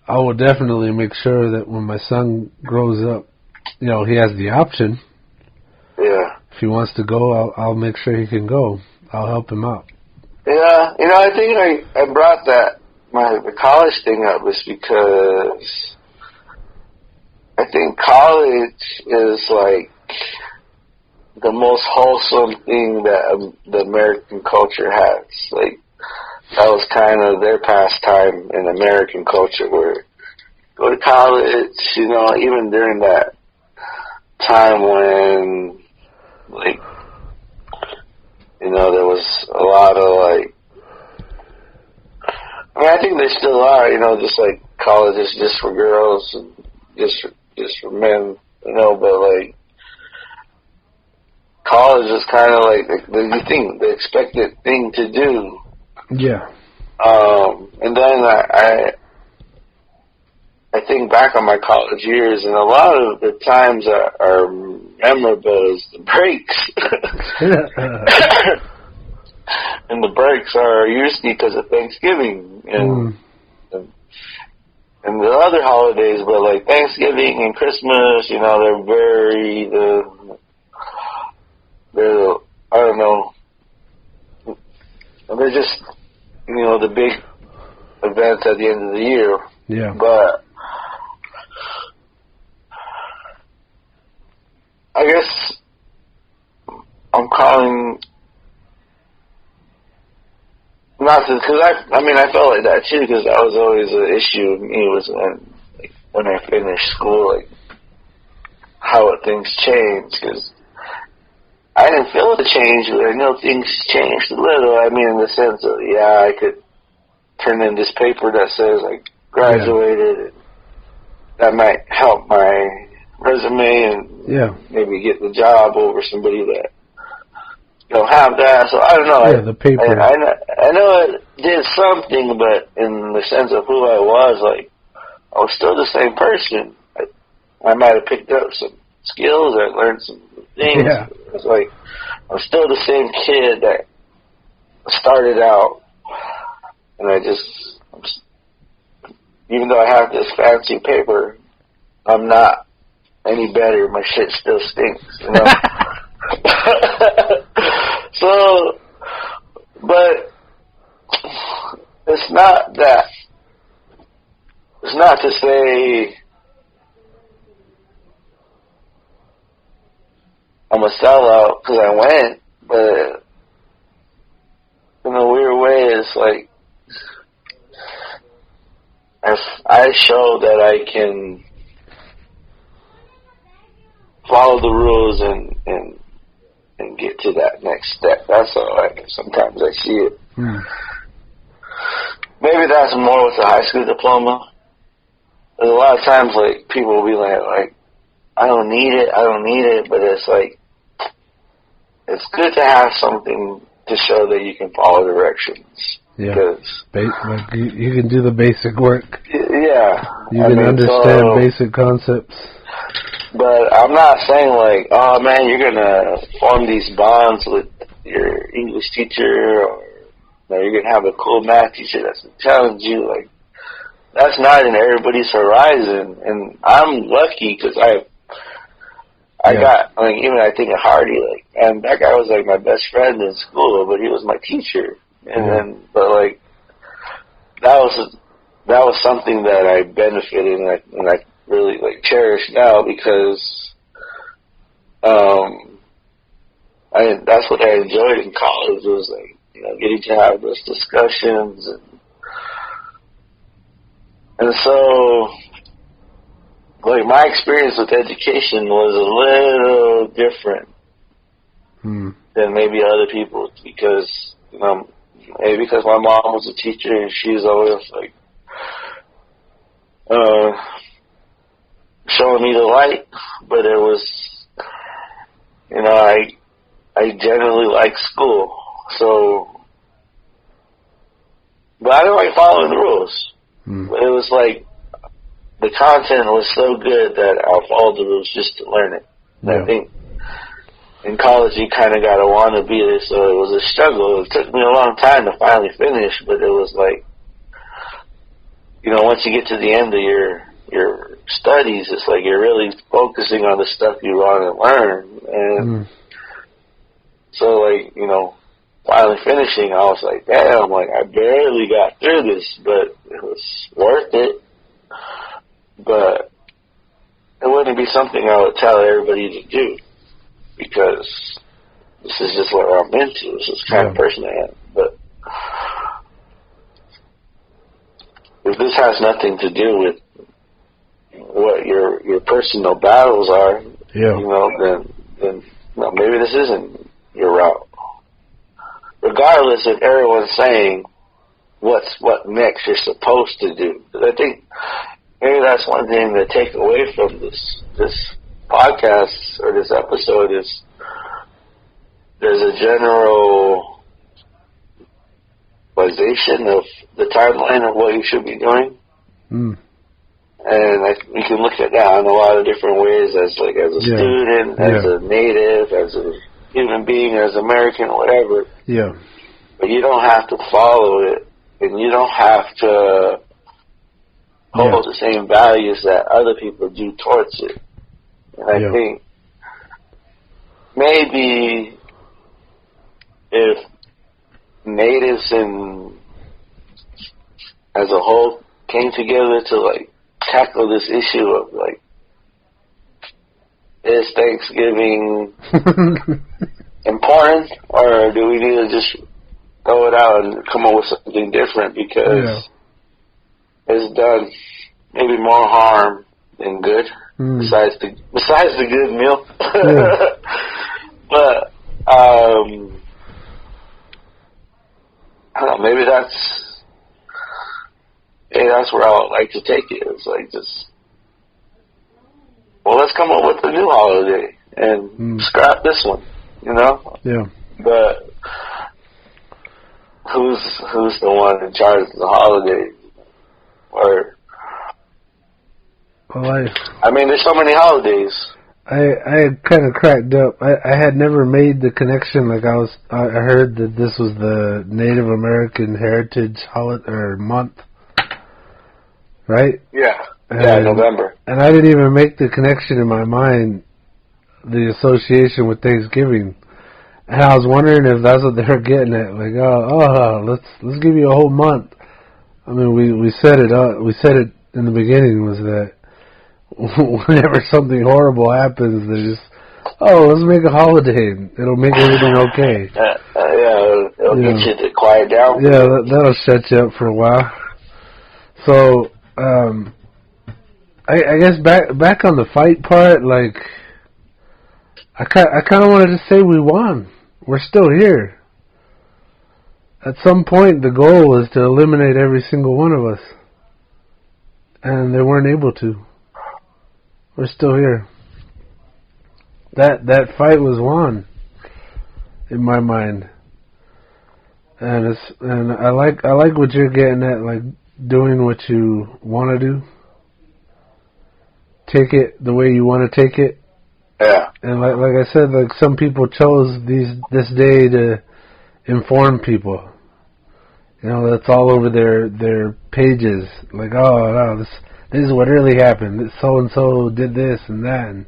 I will definitely make sure that when my son grows up, you know, he has the option. Yeah. If he wants to go, I'll make sure he can go. I'll help him out. Yeah, you know, I think I brought the college thing up was because I think college is like the most wholesome thing that the American culture has. Like, that was kind of their pastime in American culture, where go to college, you know, even during that time when, like, you know, there was a lot of, like, I mean, I think they still are, you know, just like college is just for girls and just for men, you know, but like, college is kind of like the expected thing to do. Yeah. And then I think back on my college years, and a lot of the times are memorable is the breaks. And the breaks are usually because of Thanksgiving and the other holidays, but like Thanksgiving and Christmas, you know, they're I don't know, they're just, you know, the big events at the end of the year. Yeah. But I guess I'm calling not to, because I felt like that too, because that was always an issue with me, was when I finished school, like how things changed, because I didn't feel the change, but I know things changed a little. I mean, in the sense of, yeah, I could turn in this paper that says I graduated, and that might help my resume and maybe get the job over somebody that don't have that. So I don't know. Yeah, the paper. I know it did something, but in the sense of who I was, like, I was still the same person. I might have picked up some skills. I learned some things. Yeah. It's like I'm still the same kid that started out, and even though I have this fancy paper, I'm not any better. My shit still stinks, you know. So, but it's not that. It's not to say I'm a sellout because I went, but in a weird way, it's like if I show that I can follow the rules and get to that next step. That's how sometimes I see it. Maybe that's more with the high school diploma. there's a lot of times, like, people will be like, I don't need it, but it's like, it's good to have something to show that you can follow directions. Yeah. Because like you can do the basic work. Yeah. You can understand basic concepts. But I'm not saying like, oh man, you're going to form these bonds with your English teacher, or you're going to have a cool math teacher that's challenge you. Like, that's not in everybody's horizon. And I'm lucky because I got, like, even I think of Hardy, like, and that guy was like my best friend in school, but he was my teacher. And then, but like, that was something that I benefited and I really like cherish now, because that's what I enjoyed in college. It was like, getting to have those discussions, and so like my experience with education was a little different than maybe other people's, because maybe because my mom was a teacher and she's always like showing me the light, but it was, I generally like school, so, but I don't like following the rules. But it was like, the content was so good that I'll follow the rules just to learn it. I think in college you kind of got to want to be there, so it was a struggle. It took me a long time to finally finish, but it was like, once you get to the end of your studies, it's like you're really focusing on the stuff you want to learn. And so, like, finally finishing, I was like, damn, like, I barely got through this, but it was worth it. But it wouldn't be something I would tell everybody to do, because this is just what I'm into. This is the kind of person I am. But if this has nothing to do with what your personal battles are, then maybe this isn't your route. Regardless if everyone's saying what next you're supposed to do. Because I think maybe that's one thing to take away from this podcast or this episode is there's a generalization of the timeline of what you should be doing. And you can look at that in a lot of different ways, as a student, as a native, as a human being, as American, whatever. Yeah. But you don't have to follow it, and you don't have to hold the same values that other people do towards it. And I think maybe if natives and as a whole came together to like tackle this issue of like, is Thanksgiving important, or do we need to just throw it out and come up with something different, because it's done maybe more harm than good, besides the good meal. But I don't know, maybe that's where I would like to take it. It's like, just, well, let's come up with a new holiday and scrap this one, Yeah. But who's the one in charge of the holiday? Or, well, I mean, there's so many holidays. I kind of cracked up. I had never made the connection. Like I heard that this was the Native American Heritage holiday or month, right? Yeah. November. And I didn't even make the connection in my mind, the association with Thanksgiving. And I was wondering if that's what they were getting at. Like, let's give you a whole month. I mean, we set it up. We said it in the beginning, was that whenever something horrible happens, they just, let's make a holiday. It'll make everything okay. It'll get you to quiet down. Yeah, that'll shut you up for a while. So, I guess back on the fight part, like, I kind of wanted to say we won. We're still here. At some point, the goal is to eliminate every single one of us. and they weren't able to. We're still here. That fight was won in my mind, and I like what you're getting at, like doing what you want to do. Take it the way you want to take it. Yeah. And like I said, like some people chose this day to inform people. You know, that's all over their pages. Like, oh no, this is what really happened. So and so did this and that, and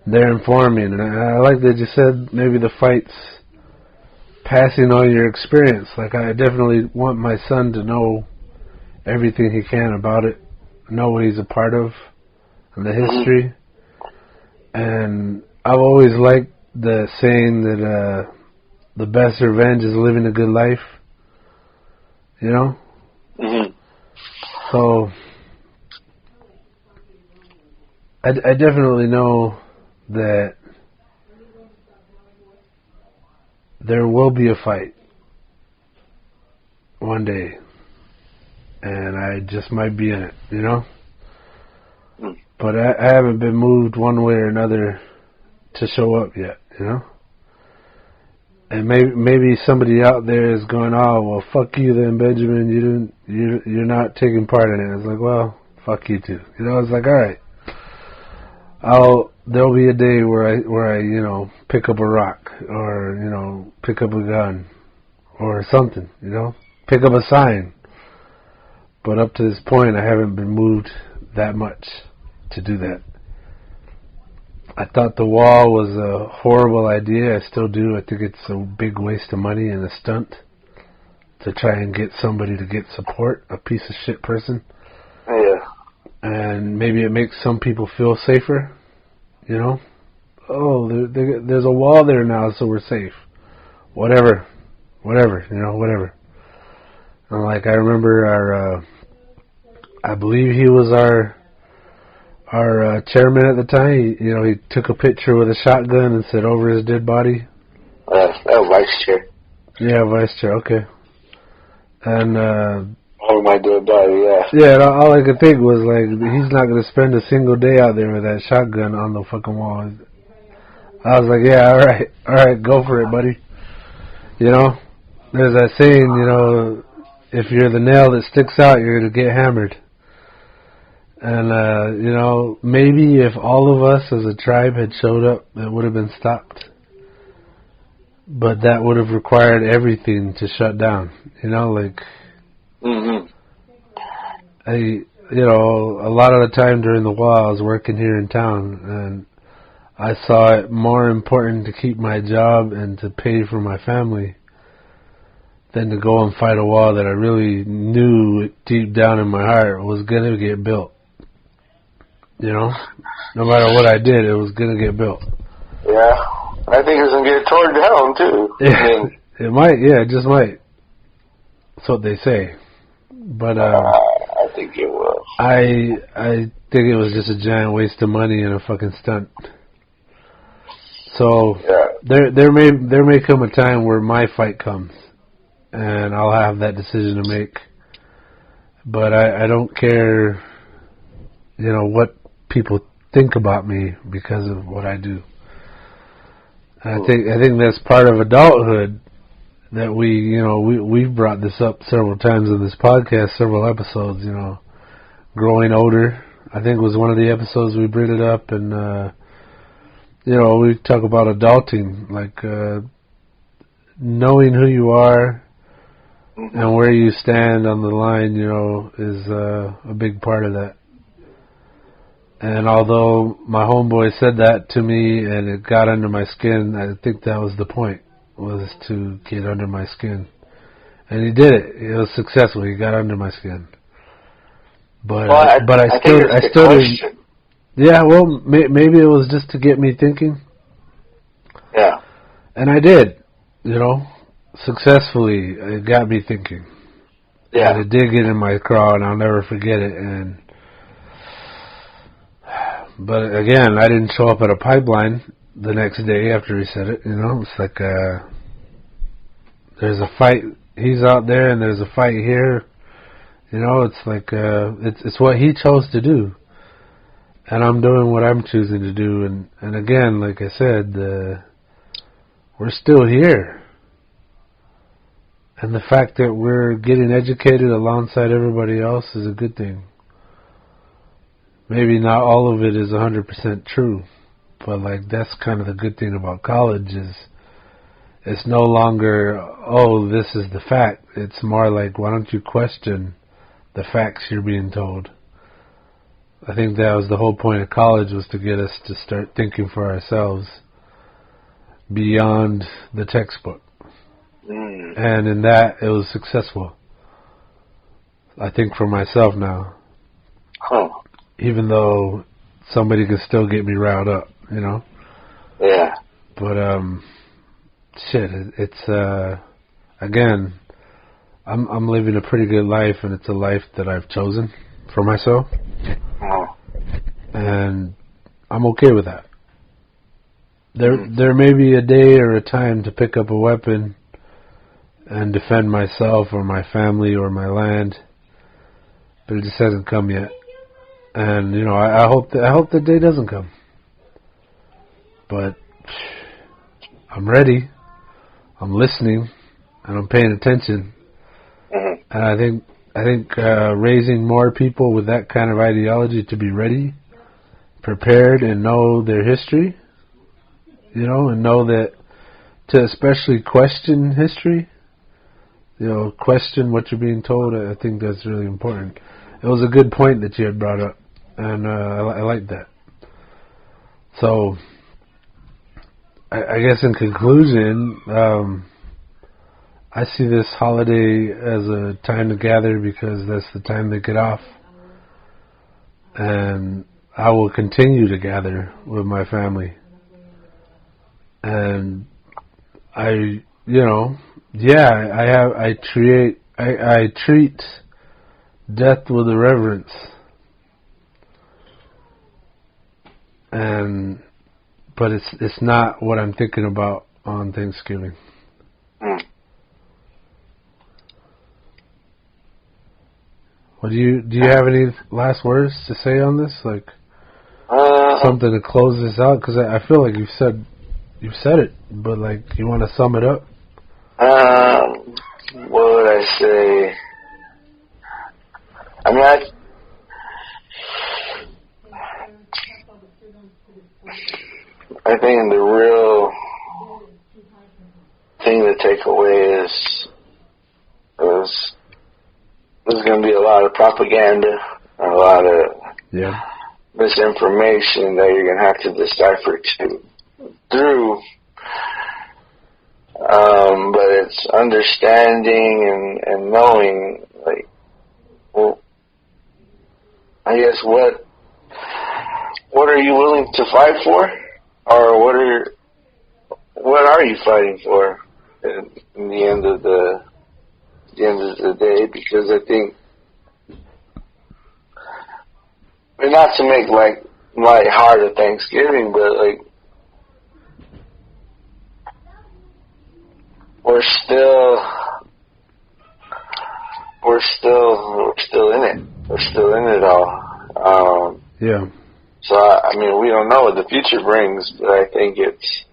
they're informing. And I like that you said maybe the fight's passing on your experience. Like, I definitely want my son to know everything he can about it, know what he's a part of, and the history. And I've always liked the saying that the best revenge is living a good life. You know? Mm-hmm. So I definitely know that there will be a fight one day, and I just might be in it, you know? But I haven't been moved one way or another to show up yet, you know? And maybe somebody out there is going, oh, well, fuck you then, Benjamin. You're not taking part in it. It's like, well, fuck you too. You know, it's like, all right. There'll be a day where I, you know, pick up a rock or, you know, pick up a gun or something, you know, pick up a sign. But up to this point, I haven't been moved that much to do that. I thought the wall was a horrible idea. I still do. I think it's a big waste of money and a stunt to try and get somebody to get support, a piece of shit person. Yeah. And maybe it makes some people feel safer, you know? Oh, there's a wall there now, so we're safe. Whatever, you know, whatever. And like, I remember I believe he was our chairman at the time. He took a picture with a shotgun and said over his dead body. Vice chair. Yeah, vice chair. Okay. And over my dead body. Yeah. Yeah. And all I could think was like, he's not going to spend a single day out there with that shotgun on the fucking wall. I was like, yeah, all right, go for it, buddy. You know, there's that saying, you know, if you're the nail that sticks out, you're going to get hammered. And, you know, maybe if all of us as a tribe had showed up, it would have been stopped. But that would have required everything to shut down. You know, like, you know, a lot of the time during the war, I was working here in town, and I saw it more important to keep my job and to pay for my family than to go and fight a wall that I really knew deep down in my heart was going to get built. You know, no matter what I did, it was going to get built. Yeah, I think it's going to get torn down, too. Yeah, it might, yeah, it just might. That's what they say. But I think it will. I think it was just a giant waste of money and a fucking stunt. So yeah. there may come a time where my fight comes, and I'll have that decision to make. But I don't care, you know, what people think about me because of what I do. And I think that's part of adulthood that we've brought this up several times in this podcast, several episodes, you know, growing older. I think it was one of the episodes we bring it up, and you know, we talk about adulting, like knowing who you are and where you stand on the line, you know, is a big part of that. And although my homeboy said that to me and it got under my skin, I think that was the point, was to get under my skin. And he did it. It was successful. He got under my skin. But I still didn't. Yeah, well, maybe it was just to get me thinking. Yeah. And I did, you know, successfully. It got me thinking. Yeah. And it did get in my craw, and I'll never forget it. But again, I didn't show up at a pipeline the next day after he said it, you know. It's like there's a fight. He's out there, and there's a fight here. You know, it's like it's what he chose to do, and I'm doing what I'm choosing to do. And again, like I said, we're still here, and the fact that we're getting educated alongside everybody else is a good thing. Maybe not all of it is 100% true, but like that's kind of the good thing about college is it's no longer, oh, this is the fact. It's more like, why don't you question the facts you're being told? I think that was the whole point of college, was to get us to start thinking for ourselves beyond the textbook. And in that, it was successful. I think for myself now. Even though somebody can still get me riled up, you know? Yeah. But, shit, it's, again, I'm living a pretty good life, and it's a life that I've chosen for myself. And I'm okay with that. There may be a day or a time to pick up a weapon and defend myself or my family or my land, but it just hasn't come yet. And you know, I hope the day doesn't come. But I'm ready. I'm listening, and I'm paying attention. And I think raising more people with that kind of ideology to be ready, prepared, and know their history, you know, and know that to especially question history, you know, question what you're being told. I think that's really important. It was a good point that you had brought up, and I like that. So, I guess in conclusion, I see this holiday as a time to gather because that's the time they get off. And I will continue to gather with my family. And I treat death with irreverence. But it's not what I'm thinking about on Thanksgiving. Well, do you have any last words to say on this? Like something to close this out? Because I feel like you've said it, but like you want to sum it up. What would I say? I mean, I think the real thing to take away is there's going to be a lot of propaganda, a lot of misinformation that you're going to have to decipher through. But it's understanding and knowing, like, well, I guess what are you willing to fight for, or what are you fighting for in the end of the day? Because I think, and not to make like lighthearted Thanksgiving, but like we're still in it. We're still in it all. So I mean, we don't know what the future brings, but I think it's,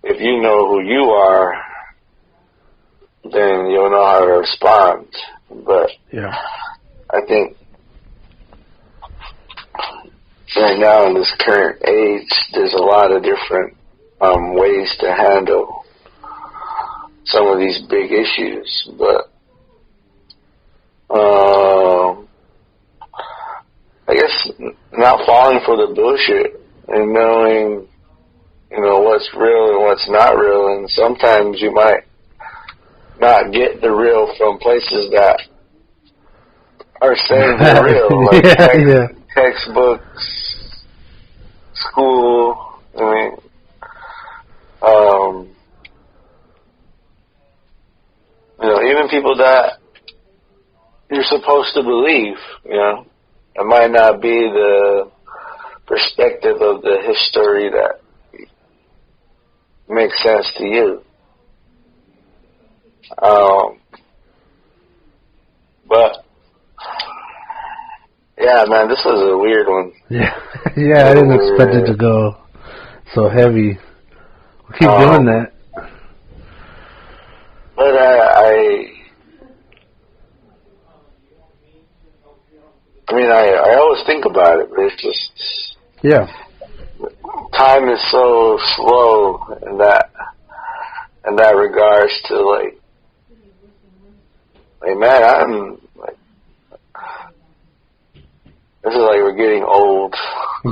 if you know who you are, then you'll know how to respond. But I think right now in this current age, there's a lot of different ways to handle some of these big issues. But I guess not falling for the bullshit and knowing, you know, what's real and what's not real. And sometimes you might not get the real from places that are saying they're real, like textbooks, school. I mean, you know, even people that you're supposed to believe, you know, it might not be the perspective of the history that makes sense to you. But Yeah, man, this was a weird one. Yeah, yeah, I didn't expect it to go so heavy. We'll keep doing that. But I always think about it, but it's just... Yeah. Time is so slow in that regards to, like, man, I'm, like, this is like we're getting old.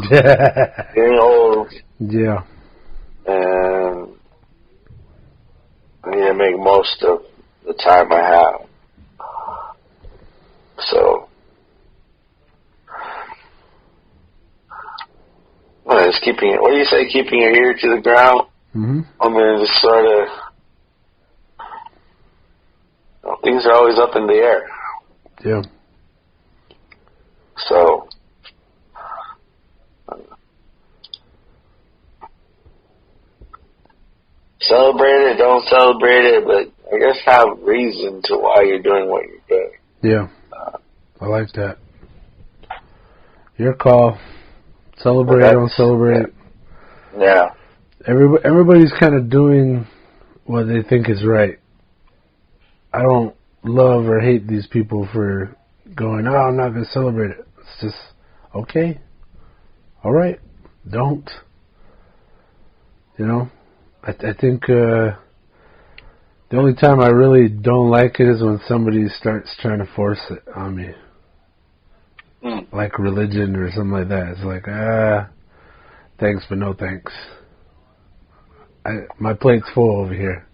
Getting old. Yeah. And I need to make most of the time I have. So, just keeping it, what do you say, keeping your ear to the ground? Mm-hmm. I'm going to just sort of, things are always up in the air. Yeah. So, celebrate it, don't celebrate it, but I guess have reason to why you're doing what you're doing. Yeah. I like that. Your call. Celebrate, don't celebrate. Yeah. Everybody's kind of doing what they think is right. I don't love or hate these people for going, oh, I'm not going to celebrate it. It's just, okay. All right. Don't. You know? I think the only time I really don't like it is when somebody starts trying to force it on me. Like religion or something like that. It's like, thanks, but no thanks. My plate's full over here.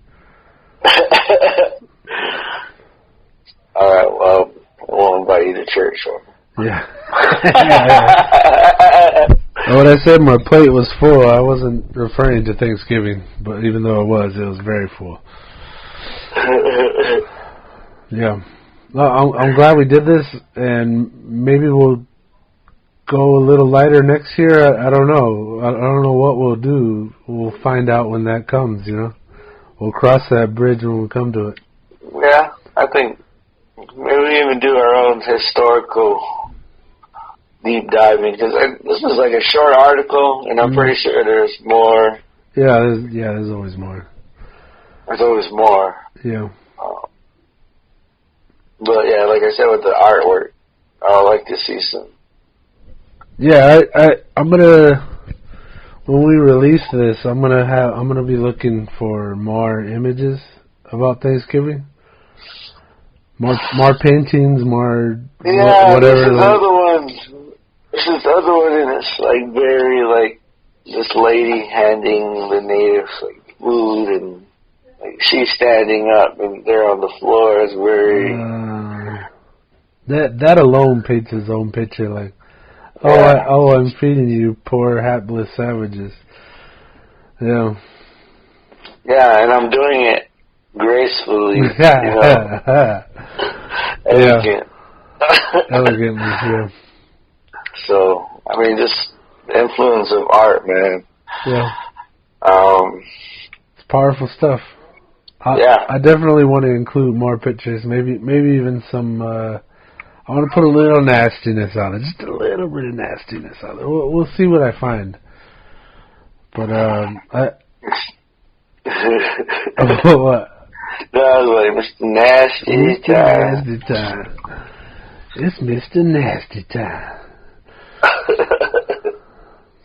All right, well, we'll invite you to church. Yeah. When I said my plate was full, I wasn't referring to Thanksgiving, but even though it was very full. Yeah. Well, I'm glad we did this, and maybe we'll go a little lighter next year. I don't know. I don't know what we'll do. We'll find out when that comes, you know. We'll cross that bridge when we come to it. Yeah, I think maybe we even do our own historical deep diving, because this was like a short article, and I'm pretty sure there's more. Yeah, there's always more. There's always more. Yeah. But yeah, like I said with the artwork, I would like to see some. Yeah, I'm gonna, when we release this, I'm gonna be looking for more images about Thanksgiving. More paintings, more whatever. This is the other one, and it's like very like this lady handing the natives like food, and like she's standing up and they're on the floor. It's very that alone paints his own picture. Like, I'm feeding you, poor hapless savages. Yeah. Yeah, and I'm doing it gracefully. Elegant. Elegantly, yeah. So, I mean, just the influence of art, man. Yeah. It's powerful stuff. I definitely want to include more pictures. Maybe even some. I want to put a little nastiness on it, just a little bit of nastiness on it. We'll see what I find. But what? No, I was like, Mr. Nasty Time. Nasty Time. It's Mr. Nasty Time.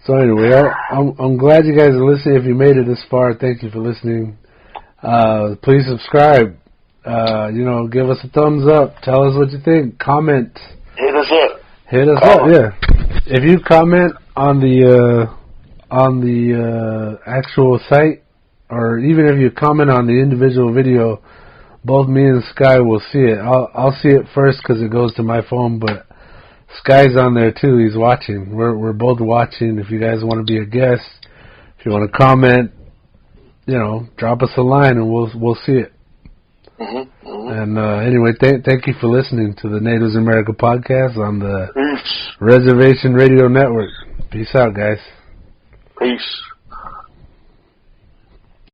So anyway, I'm glad you guys are listening. If you made it this far, thank you for listening. Please subscribe. Give us a thumbs up. Tell us what you think. Comment. Hit us up. Yeah. If you comment on the actual site, or even if you comment on the individual video, both me and Sky will see it. I'll see it first because it goes to my phone, but Sky's on there too. He's watching. We're both watching. If you guys want to be a guest, if you want to comment, drop us a line and we'll see it. And anyway, thank you for listening to the Natives America podcast on the Reservation Radio Network. Peace out, guys. Peace.